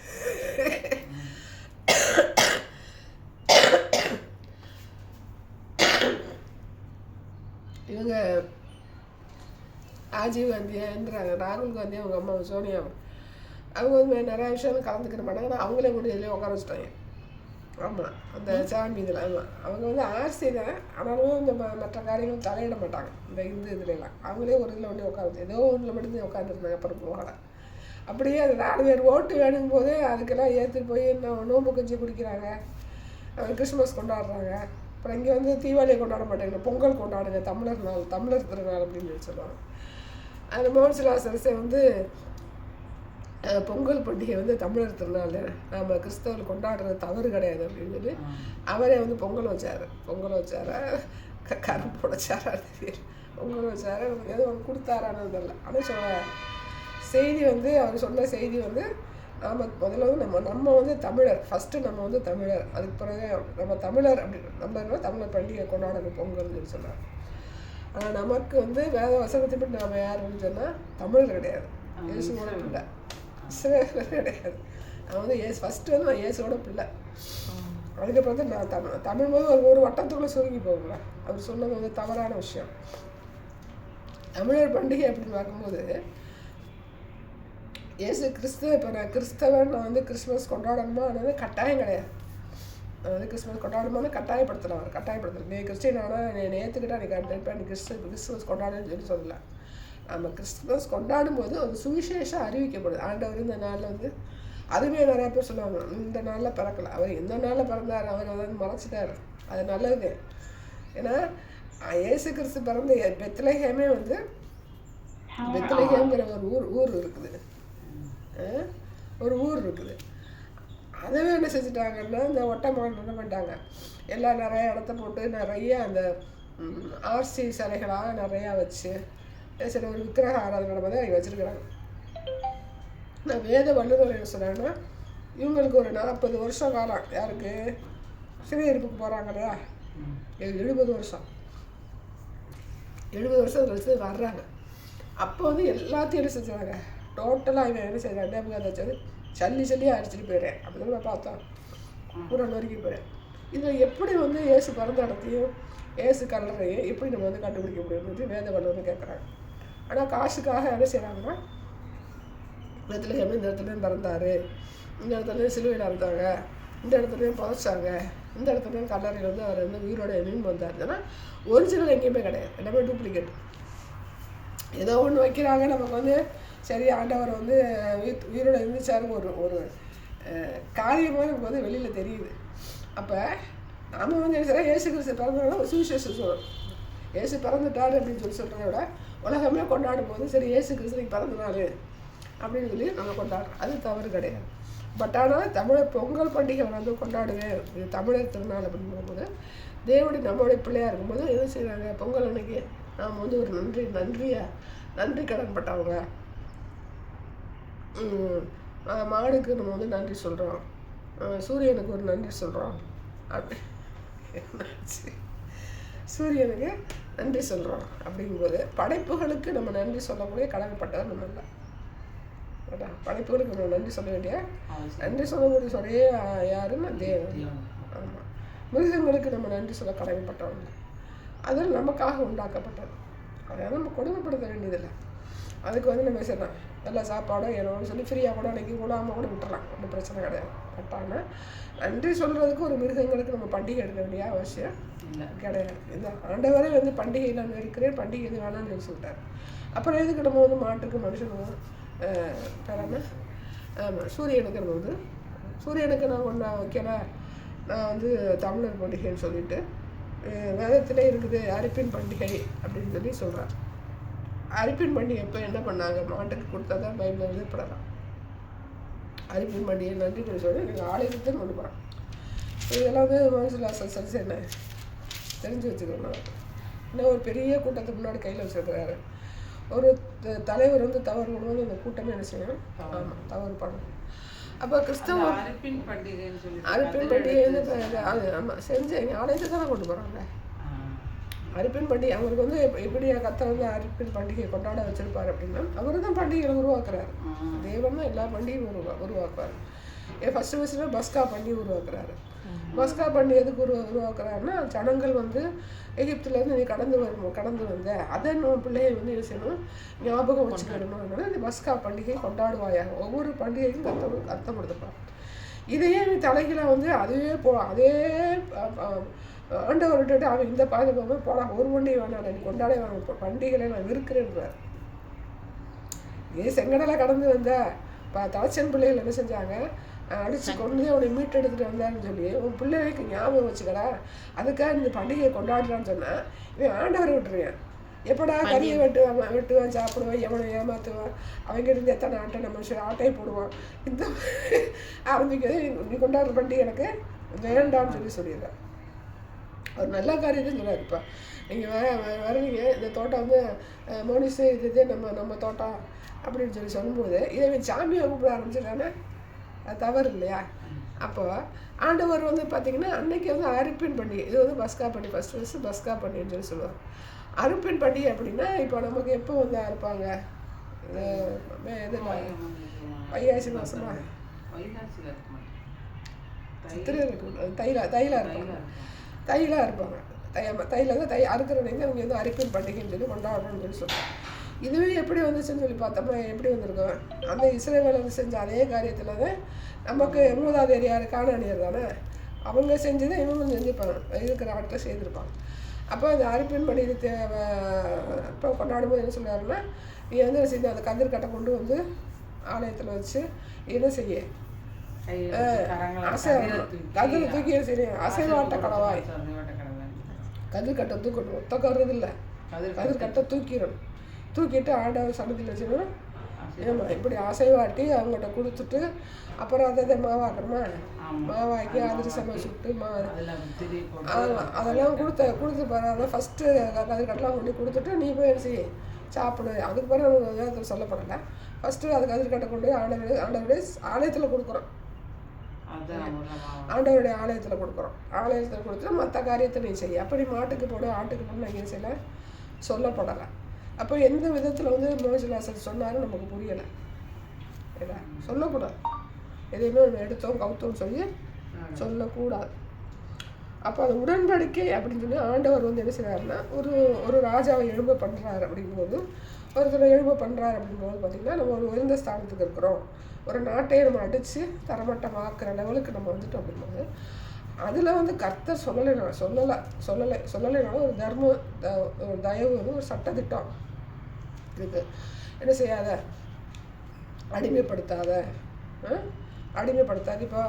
இவங்க ராஜீவ் காந்தியான்றாங்க, ராகுல் காந்தி அவங்க அம்மா சோனியா, அவங்க வந்து நிறையா விஷயம் கலந்துக்கிற மாட்டாங்க. ஆனால் அவங்களே கூட இதில் உட்கார வச்சுட்டாங்க. ஆமாம், அந்த சாமி இதில். ஆமாம், அவங்க வந்து ஆர்சி தான், ஆனாலும் இந்த மற்ற காரியங்கள் தலையிட மாட்டாங்க. இந்த இதுலாம் அவங்களே ஒரு இதில் வந்து உட்காந்து ஏதோ ஒன்றில் மட்டும்தான் உட்காந்துருந்தாங்க. அப்புறம் போகல. அப்படியே அது 4 பேர் ஓட்டு வேணும் போது அதுக்கெல்லாம் ஏற்றுட்டு போய் நோம்பு கஞ்சி குடிக்கிறாங்க, கிறிஸ்மஸ் கொண்டாடுறாங்க. அப்புறம் இங்கே வந்து தீபாவளியை கொண்டாட மாட்டாங்க, பொங்கல் கொண்டாடுங்க, தமிழர் திருநாள் அப்படின்னு சொல்லுவாங்க. அந்த மோகன்சிலாசரசை வந்து பொங்கல் பண்டிகை வந்து தமிழர் திருநாள், நம்ம கிறிஸ்தவர்கள் கொண்டாடுறது தவறு கிடையாது அப்படின்னு சொல்லி அவரே வந்து பொங்கல் வச்சார். கரும்பு உடைச்சாரா தெரியும், பொங்கல் வச்சார். எதுவும் ஒன்று கொடுத்தாரான்னு தெரியல. ஆனால் செய்தி வந்து அவர் சொன்ன செய்தி வந்து முதல்ல வந்து நம்ம வந்து தமிழர், ஃபஸ்ட்டு நம்ம வந்து தமிழர், அதுக்கு பிறகு நம்ம தமிழர் அப்படின்னு தமிழர் பண்டிகை கொண்டாடணும் பொங்கல்னு சொல்லி சொன்னார். ஆனால் நமக்கு வந்து வேத வசனத்தை பற்றி நம்ம யாருன்னு சொன்னால் தமிழர் கிடையாது, இயேசுவோட பிள்ளை, இஸ்ரேலர் கிடையாது. நான் வந்து ஃபஸ்ட்டு வந்து நான் இயேசுவோட பிள்ளை. அதுக்கப்புறம் வந்து நான் தமிழ் போது ஒரு வட்டத்துக்குள்ளே சுருங்கி போகல. அவர் சொன்னது வந்து தவறான விஷயம். தமிழர் பண்டிகை அப்படின்னு பார்க்கும்போது இயேசு இப்போ நான் கிறிஸ்தவன், நான் வந்து கிறிஸ்மஸ் கொண்டாடணுமா, அது கட்டாயம் கிடையாது. நான் வந்து கிறிஸ்மஸ் கொண்டாடணுமான்னு கட்டாயப்படுத்தலாம். அவர் கட்டாயப்படுத்தலாம். நீ கிறிஸ்டின் ஆனால் நீ ஏற்றுக்கிட்டா நீ கண்டிப்பாக நீ கிறிஸ்மஸ் கொண்டாடுன்னு சொல்லலை. நம்ம கிறிஸ்மஸ் கொண்டாடும் போது அது சுவிசேஷம் அறிவிக்கப்படுது. ஆண்டவர் இந்த நாளில் வந்து அதுவே நிறையா பேர் சொல்லுவாங்க, இந்த நாளில் பிறக்கலை, அவர் எந்த நாளில் பிறந்தார், அவர் வந்து மறைச்சிட்டார். அது நல்லது. ஏன்னா இயேசு கிறிஸ்து பிறந்த பெத்லஹேமே வந்து பெத்லஹேம்ங்கிற ஒரு ஊர் இருக்குது, ஒரு ஊர் இருக்குது. அதவே என்ன செஞ்சுட்டாங்கன்னா இந்த ஒட்டமான் என்ன பண்ணிட்டாங்க, எல்லாம் நிறையா இடத்த போட்டு நிறைய அந்த ஆர்சி சிலைகளாக நிறையா வச்சு சில ஒரு விக்கிரக ஆராதனை மாதிரி அவங்க வச்சுருக்குறாங்க. நான் வேத வல்லுநர் என்ன சொன்னாங்கன்னா, இவங்களுக்கு ஒரு 40 வருஷம் காலம், யாருக்கு சிறையிருப்புக்கு போகிறாங்க இல்லையா, 70 வருஷம் கழிச்சு வர்றாங்க. அப்போ வந்து எல்லாத்தையும் என்ன செஞ்சாங்க, டோட்டலாக இவன் என்ன செய்யறாங்க, அதை வச்சது சல்லியாக அடிச்சுட்டு போயிடுறேன் அப்படின்னு நான் பார்த்தோம், பூரா நொறுக்கி போயிடுறேன். இதில் எப்படி வந்து இயேசு பிறந்த இடத்தையும் இயேசு கல்லறையும் எப்படி நம்ம வந்து கண்டுபிடிக்க முடியும்னு வேத வல்லுநர்னு கேட்குறாங்க. ஆனால் காசுக்காக என்ன செய்கிறாங்கன்னா, இந்த இடத்துலையும் பிறந்தார், இந்த இடத்துலையும் சிலுவையில் இருந்தாங்க, இந்த இடத்துலையும் புதைச்சாங்க, இந்த இடத்துலையும் கல்லறையில் வந்து அவர் வந்து உயிரோட மீன் வந்தார். ஆனால் ஒரிஜினல் எங்கேயுமே கிடையாது, எல்லாமே டூப்ளிகேட். ஏதோ ஒன்று வைக்கிறாங்க. நமக்கு வந்து சரி ஆண்டவர் வந்து உயிரோட இருந்துச்சாருங்க ஒரு காரியமாக நமக்கு வந்து வெளியில் தெரியுது. அப்போ நம்ம வந்து என்ன செய்யறோம், இயேசு கிறிஸ்து பிறந்தனால ஒரு சுவிசேஷம் சொல்லணும். இயேசு பிறந்துட்டாரு அப்படின்னு சொல்கிறத விட உலகமே கொண்டாடும் போது சரி இயேசு கிறிஸ்து பிறந்தனாள் அப்படின்னு சொல்லி நம்ம கொண்டாடுறோம். அது தவறு கிடையாது. பட் ஆனால் தமிழர் பொங்கல் பண்டிகை வந்து கொண்டாடுவேன், இது தமிழர் திருநாள் அப்படின்னு போகும்போது தேவனுடைய நம்மளுடைய பிள்ளையாக இருக்கும்போது என்ன செய்கிறாங்க, பொங்கல் அன்னைக்கு நாம் வந்து ஒரு நன்றி கடன்பட்டவங்க. மாடுக்கு நம்ம வந்து நன்றி சொல்கிறோம், சூரியனுக்கு ஒரு நன்றி சொல்கிறோம். அப்படி சூரியனுக்கு நன்றி சொல்கிறோம். அப்படிங்கும்போது படைப்புகளுக்கு நம்ம நன்றி சொல்லக்கூடிய கடமைப்பட்டவர் நம்ம இல்லை. படைப்புகளுக்கு நம்ம நன்றி சொல்ல வேண்டிய நன்றி சொல்லக்கூடிய ஒரே யாருன்னா தேவன். ஆமாம். மிருகங்களுக்கு நம்ம நன்றி சொல்ல கடமைப்பட்டவங்க. அதில் நமக்காக உண்டாக்கப்பட்டது. அதாவது நம்ம கொடுமைப்படுத்த வேண்டியதில்லை. அதுக்கு நம்ம செய்யலாம் நல்ல சாப்பாடோ ஏனோன்னு சொல்லி ஃப்ரீயாக கூட அன்றைக்கி கூடாமல் கூட விட்டுறலாம். ஒன்றும் பிரச்சனை கிடையாது. பட்டாமல் நன்றி சொல்கிறதுக்கு ஒரு மிருகங்களுக்கு நம்ம பண்டிகை எடுக்க வேண்டிய அவசியம் கிடையாது. இந்த ஆண்டவரே பண்டிகையில் நான் இருக்கிறேன், பண்டிகை இது வேணாம்னு சொல்லிட்டார். அப்புறம் எதுக்கு நம்ம மாட்டுக்கு மனுஷனும் பிறகு ஆமாம் சூரியனுக்கு நம்ம சூரியனுக்கு நான் ஒன்றா வைக்கல. நான் தமிழர் பண்டிகைன்னு சொல்லிட்டு வேதத்தில் இருக்குது அரிப்பின் பண்டிகை அப்படின்னு சொல்லி சொல்கிறேன். அரிப்பின் பண்டிகை எப்போ என்ன பண்ணாங்க? மாட்டுக்கு கொடுத்தா தான் பைபிள் படலாம். அரிப்பின் பண்டிகை நன்றி சொல்லி நீங்கள் ஆலயத்தை கொண்டு போகிறோம். இதெல்லாம் மனசில் சரி என்ன தெரிஞ்சு வச்சுக்கணும். இன்னும் ஒரு பெரிய கூட்டத்துக்கு முன்னாடி கையில் வச்சுருக்கிறாரு. ஒரு தலைவர் தவறு பண்ணும்போது அந்த கூட்டமே என்ன செய்யணும்? ஆமாம், தவறு பண்ணணும். அப்போ கிறிஸ்தவ அரிப்பின் பண்டிகை ஆமாம் செஞ்சு எங்கள் ஆலயத்தை தானே கொண்டு போகிறாங்க. அரிப்பின் பண்டிகை அவங்களுக்கு எப்படி கர்த்தர் அரிப்பின் பண்டிகை கொண்டாட வச்சிருப்பாரு அப்படின்னா அவரு தான் பண்டிகைகளை உருவாக்குறாரு. தேவன் தான் எல்லா பண்டிகையும் உருவாக்குறாரு. ஃபர்ஸ்ட் பஸ்கா பண்டிகை உருவாக்குறாரு. பஸ்கா பண்டிகை எதுக்கு உருவாக்குறாருன்னா ஜனங்கள் எகிப்துலேருந்து நீ கடந்து வந்த அதை நம்ம பிள்ளையை என்ன செய்யணும்? ஞாபகம் வச்சுக்கணும். அதனால இந்த பஸ்கா பண்டிகை கொண்டாடுவாயாக. ஒவ்வொரு பண்டிகைக்கும் அர்த்தம் கொடுத்துப்பாங்க. இதையே நீ தலைகீழ அதுவே அதே ஆண்டவர் விட்டுட்டு அவன் இந்த பாதுகாப்பு போடா ஒரு பண்டிகை வேணாம் நீ கொண்டாடே வேணாம் பண்டிகைகளை நான் இருக்கிறேன்றார். இதே செங்கடலை கடந்து வந்த தலைச்சன் பிள்ளைகள் என்ன செஞ்சாங்க? அடித்து கொண்டு அவனை மீட்டெடுத்துட்டு வந்தாருன்னு சொல்லி உன் பிள்ளைகளுக்கு ஞாபகம் வச்சுக்கடா அதுக்காக இந்த பண்டிகையை கொண்டாடுறான்னு சொன்னால் இவன் ஆண்டவரை விட்டுருவேன். எப்படா கறியை வெட்டுவான் சாப்பிடுவான் எவனை ஏமாற்றுவான் அவங்ககிட்ட இருந்து எத்தனை ஆட்டை நம்ம ஆட்டையை போடுவான். இந்த ஆரம்பிக்கிறது நீ கொண்டாடுற பண்டிகை எனக்கு வேண்டாம்னு சொல்லிடுறேன். ஒரு நல்ல காரியத்தையும் சொல்லுவார். இப்போ நீங்கள் வரீங்க இந்த தோட்டம் மோனிஸு இது நம்ம தோட்டம் அப்படின்னு சொல்லும்போது இதை சாமியை கூப்பிட ஆரம்பிச்சிட்டானே அது தவறு இல்லையா? அப்போ ஆண்டவர் பார்த்தீங்கன்னா அன்னைக்கு அரிப்பின் பண்டிகை. இது பஸ்கா பண்டிகை ஃபஸ்ட்டு பஸ்கா பண்டிகைன்னு சொல்லுவாங்க. அரிப்பின் பண்டிகை அப்படின்னா இப்போ நமக்கு எப்போ அறுப்பாங்க? வைகாசி மாதமா தைலாக இருப்பாங்க. அறுக்கிறவங்க அவங்க அரிப்பின் பண்டிகைன்னு சொல்லி கொண்டாடணும்னு சொல்லுவாங்க. இதுவே எப்படி வந்துச்சுன்னு சொல்லி பார்த்தோம்னா எப்படி வந்திருக்கோம்? அந்த இஸ்ரவேலர் செஞ்ச அதே காரியத்தில் தான் நமக்கு மூதாதையர் யார்? கானானியர் தானே. அவங்க செஞ்சதை இவங்க செஞ்சுருப்பாங்க. இருக்கிற ஆட்கள் செய்திருப்பாங்க. அப்போ அந்த அரிப்பின் பண்டிகை இப்போ கொண்டாடும்போது என்ன சொல்லுவாருன்னா நீ செஞ்சு அந்த கதிர்கட்டை கொண்டு ஆலயத்தில் வச்சு என்ன செய்ய கதிரை தூக்கி செய்ய அசைவாட்ட கடவாய் கதிர்கட்டை தூக்கணும். ஒத்த கருது இல்லை, கதிர்கட்டை தூக்கிட்டு ஆண்டவர் சன்னதியில் வச்சுக்கணும். ஏமா இப்படி அசைவாட்டி அவங்கள்ட்ட கொடுத்துட்டு அப்புறம் அதை மாவாக்கணுமா? மாவாக்கி அதிரசமாக சுட்டு அதெல்லாம் கொடுத்து பாரு. ஃபஸ்ட்டு கதிர்கட்டெலாம் கொண்டு கொடுத்துட்டு நீ போய் சாப்பிடு. அதுக்கு பிறகு வேதத்தில் சொல்லப்படலை. ஃபஸ்ட்டு அது கதிர்கட்டை கொண்டு ஆண்டவருடைய ஆலயத்தில் கொடுக்குறோம். ஆண்டவருடைய ஆலயத்தில் கொடுக்குறோம். ஆலயத்தில் கொடுத்துட்டு மற்ற காரியத்தை நீ செய்ய. அப்படி மாட்டுக்கு போடு ஆட்டுக்கு போடு எங்கேயும் செய்யலை சொல்லப்படலை. அப்போ எந்த விதத்தில் மோசலாசர் சொன்னாலும் நமக்கு புரியலை. இல்லை சொல்லக்கூடாது. எதையுமே எடுத்தோம் கவுத்தோம் சொல்லக்கூடாது. அப்போ அது உடன்படிக்கை அப்படின்னு சொல்லி ஆண்டவர் என்ன செய்கிறாருன்னா ஒரு ராஜாவை எழும்ப பண்ணுறாரு. அப்படிங்கும்போது ஒருத்தர் எழும்ப பண்ணுறாரு அப்படிங்கும்போது பார்த்திங்கன்னா நம்ம ஒரு உயர்ந்த ஸ்தானத்துக்கு இருக்கிறோம். ஒரு நாட்டையை நம்ம அடித்து தரமட்டமாக்குற லெவலுக்கு நம்ம அப்படிங்கும்போது அதில் கர்த்தர் சொல்லலைனாலும் ஒரு தர்மம் தயவு ஒரு சட்டத்திட்டம் இருக்கு. என்ன செய்யாத அடிமைப்படுத்தாத. இப்போ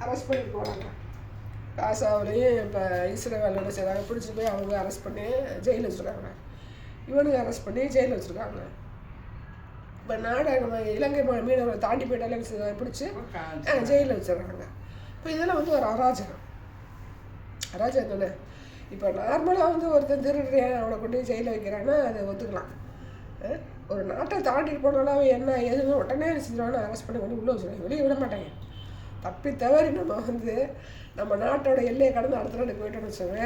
அரெஸ்ட் பண்ணி போகிறாங்க. காசாவிலையும் இப்போ இஸ்ரேவேலோட செய்கிறாங்க. பிடிச்சி போய் அவங்க அரெஸ்ட் பண்ணி ஜெயிலில் வச்சுருக்காங்க. இவனுக்கு அரெஸ்ட் பண்ணி ஜெயிலில் வச்சுருக்காங்க. இப்போ நம்ம இலங்கை மீனவரை தாண்டி போயிட்டாலே பிடிச்சி ஜெயிலில் வச்சுருக்காங்க. இப்போ இதெல்லாம் ஒரு அராஜகம். அராஜகம் தானே. இப்போ நார்மலாக வந்து ஒருத்தன் திருடுறேன் அவனை கொண்டு போய் ஜெயிலில் வைக்கிறான்னா அதை ஒத்துக்கலாம். ஒரு நாட்டை தாண்டிட்டு போனாலும் அவன் என்ன எதுவும் உடனே செஞ்சிருவானு அரெஸ்ட் பண்ணி கொண்டு உள்ளே வச்சுருவாங்க, வெளியே விட மாட்டாங்க. தப்பி தவறி நம்ம வந்து நம்ம நாட்டோட எல்லையை கடந்து அடுத்த நாட்டுக்கு போயிட்டோன்னு வச்சுக்கோங்க,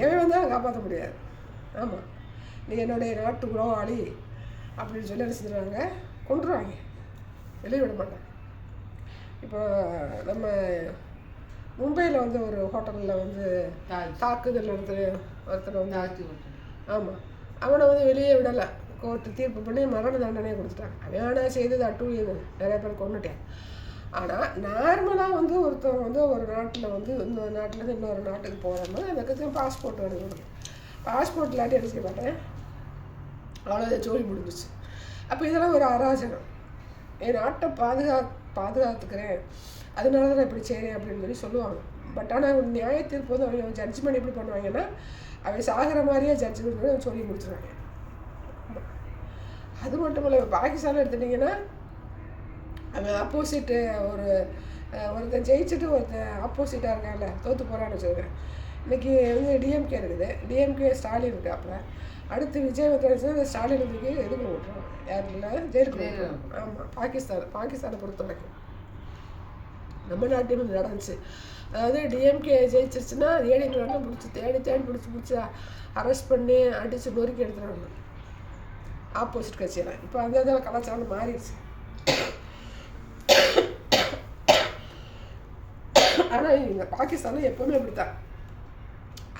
எவன் வந்தாலும் காப்பாற்ற முடியாது. ஆமாம், நீ என்னுடைய நாட்டு உறவாளி அப்படின்னு சொல்லி என்ன செஞ்சிருவாங்க, கொண்டுருவாங்க, வெளியே விட மாட்டாங்க. இப்போ நம்ம மும்பையில் வந்து ஒரு ஹோட்டலில் வந்து தாக்குதல் ஒருத்தர் வந்து, ஆமாம், அவனை வந்து வெளியே விடலை, கோர்ட்டு தீர்ப்பு பண்ணி மரண தண்டனையை கொடுத்துட்டாங்க. அவன் செய்தது அட்டூழியம், நிறைய பேர் கொண்டுட்டேன். ஆனால் நார்மலாக வந்து ஒருத்தவங்க வந்து ஒரு நாட்டில் வந்து இன்னொரு நாட்டிலேருந்து இன்னொரு நாட்டுக்கு போகிறோம்னா அதுக்கு பாஸ்போர்ட் எடுக்கணும். பாஸ்போர்ட் இல்லாட்டி என்ன செய்ய மாட்டேன், அவ்வளோதான், ஜோலி முடிஞ்சிச்சு. அப்போ இதெல்லாம் ஒரு அராஜகம். என் நாட்டை பாதுகாத்துக்கிறேன், அதனால தான் நான் இப்படி செய்கிறேன் அப்படின்னு சொல்லி சொல்லுவாங்க. பட் ஆனால் நியாய தீர்ப்பு வந்து அவங்க ஜட்ஜ்மெண்ட் எப்படி பண்ணுவாங்கன்னா, அவன் சாகிற மாதிரியே ஜட்ஜ்மெண்ட் பண்ணி சொல்லி முடிச்சிடுவாங்க. அது மட்டும் இல்லை, பாகிஸ்தானில் எடுத்துட்டிங்கன்னா அவன் ஆப்போசிட்டு ஒருத்தன் ஜெயிச்சுட்டு ஒருத்தன் ஆப்போசிட்டாக இருக்கான்ல, தோற்று போகிறான்னு வச்சுருக்கேன். இன்றைக்கி வந்து டிஎம்கே இருக்குது, டிஎம்கே ஸ்டாலின் இருக்குது. அப்போ அடுத்து விஜய் வந்து ஸ்டாலின் இதுக்கு எதுக்குள்ள விட்டுருவான், யாரும் இல்லை, ஜெயிலுக்கு விட்டுருவான். ஆமாம், பாகிஸ்தானை பொறுத்த வரைக்கும் நம்ம நாட்டையும் வந்து நடந்துச்சு. அதாவது டிஎம்கே ஜெயிச்சிருச்சுன்னா ஏடிஎம்கே பிடிச்சி தேடி பிடிச்சி அரெஸ்ட் பண்ணி அடித்து நொறுக்கி எடுத்துருவாங்க ஆப்போசிட் கட்சியெல்லாம். இப்போ அந்த இதில் கலாச்சாரம் மாறிடுச்சு. ஆனால் இங்கே பாகிஸ்தானில் எப்போவுமே அப்படி தான்,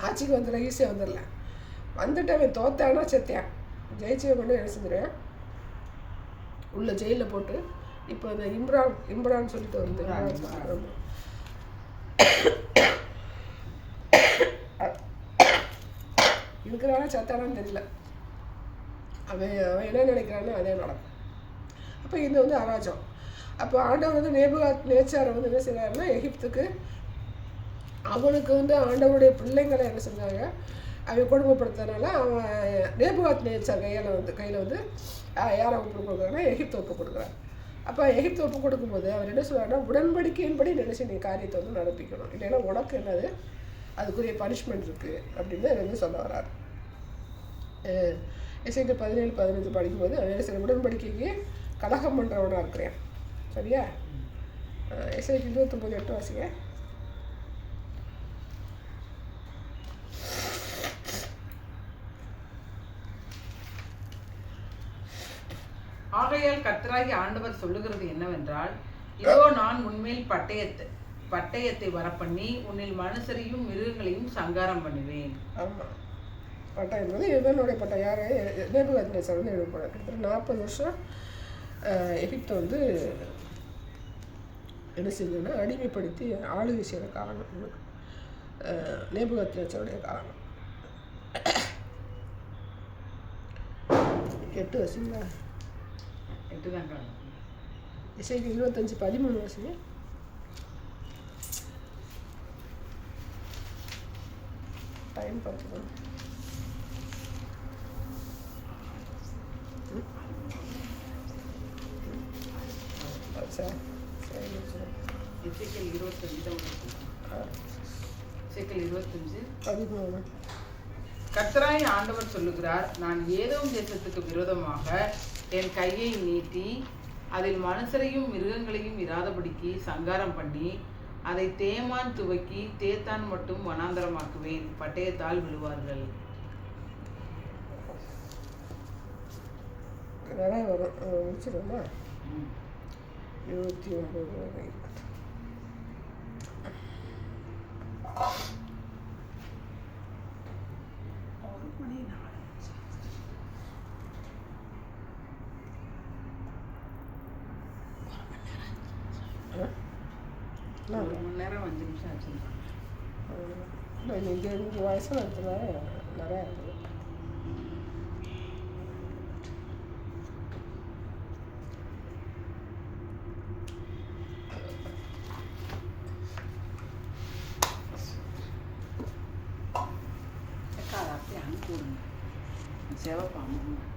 ஆட்சிக்கு வந்துடல, ஈஸியாக வந்துடல, வந்துட்டு அவன் தோத்தானா செத்தியான், ஜெயிச்சவை கொண்டு என்ன செஞ்சிருவேன் உள்ள ஜெயிலில் போட்டு. இப்போ இந்த இம்ரான் சொல்லிட்டு வந்து இருக்கிறானா சத்தானான்னு தெரியல, அவன் என்ன நினைக்கிறானோ அதே நடக்கும். அப்போ இது வந்து அராஜகம். அப்போ ஆண்டவர் வந்து நேச்சாரை வந்து என்ன செய்கிறாருன்னா, எகிப்துக்கு அவனுக்கு வந்து ஆண்டவருடைய பிள்ளைங்களை என்ன செஞ்சாங்க, அவன் கொடுமைப்படுத்துறதுனால அவன் நேபுகாத் நேச்சார் கையில் வந்து யாரை ஒப்பு கொடுக்குறாங்கன்னா எகிப்து ஒப்பு கொடுக்குறாரு. அப்போ எகிப்து ஒப்பு கொடுக்கும்போது அவர் என்ன சொல்கிறாருன்னா, உடன்படிக்கையின்படி நினைச்சு நீ காரியத்தை வந்து நடப்பிக்கணும், இல்லைன்னா உனக்கு என்னது அதுக்குரிய பனிஷ்மெண்ட் இருக்குது அப்படின்னு வந்து சொல்ல வர்றாரு. எஸ்ஐக்கு 17-15 படிக்கும்போது அவன் சில உடன்படிக்கைக்கு கலகம் பண்ணுறவனாக இருக்கிறேன், சரியா? எஸ்ஐக்கு 29:8 வாசிங்க. ஆகையால் கர்த்தராகிய ஆண்டவர் சொல்லுகிறது என்னவென்றால், இதோ நான் உன்மேல் பட்டயத்தை வரப்பண்ணி உன்னில் மனுஷரையும் மிருகங்களையும் சங்காரம் பண்ணுவேன். ஆமாம், பட்டம் என்பது எதனுடைய பட்டம், யார் நேபுகாத்நேச்சார் வந்து எழுதப்படும். கிட்டத்தட்ட 40 வருஷம் எகிப்தை வந்து என்ன செஞ்சோன்னா அடிமைப்படுத்தி ஆளுகை செய்கிற காலம் நேபுகாத்நேச்சாருடைய காலம். 8 வருஷங்களா? 8 தான் காலம். எஸ்ஐக்கு 25-13 வருஷங்க. டைம் பார்த்துக்கணும். எசேக்கியேல் 25 கர்த்தராகிய ஆண்டவர் சொல்லுகிறார், நான் ஏதோம் தேசத்துக்கு விரோதமாக என் கையை நீட்டி அதில் மனுஷரையும் மிருகங்களையும் இராதபடிக்கு சங்காரம் பண்ணி அதை தேமான் துவக்கி தேத்தான் மட்டும் வனாந்தரமாக்குவேன், பட்டயத்தால் விழுவார்கள். நிறைய வரும், முடிச்சிடுமா? 29 வரை. ஒரு மணி நேரம் 5 நிமிஷம் ஆச்சு. இல்லை, இங்கே வயசில் இருக்கிற நிறையா இருக்குது. அப்படியே அனுப்பிவிடுங்க, சேவை பண்ணணும்.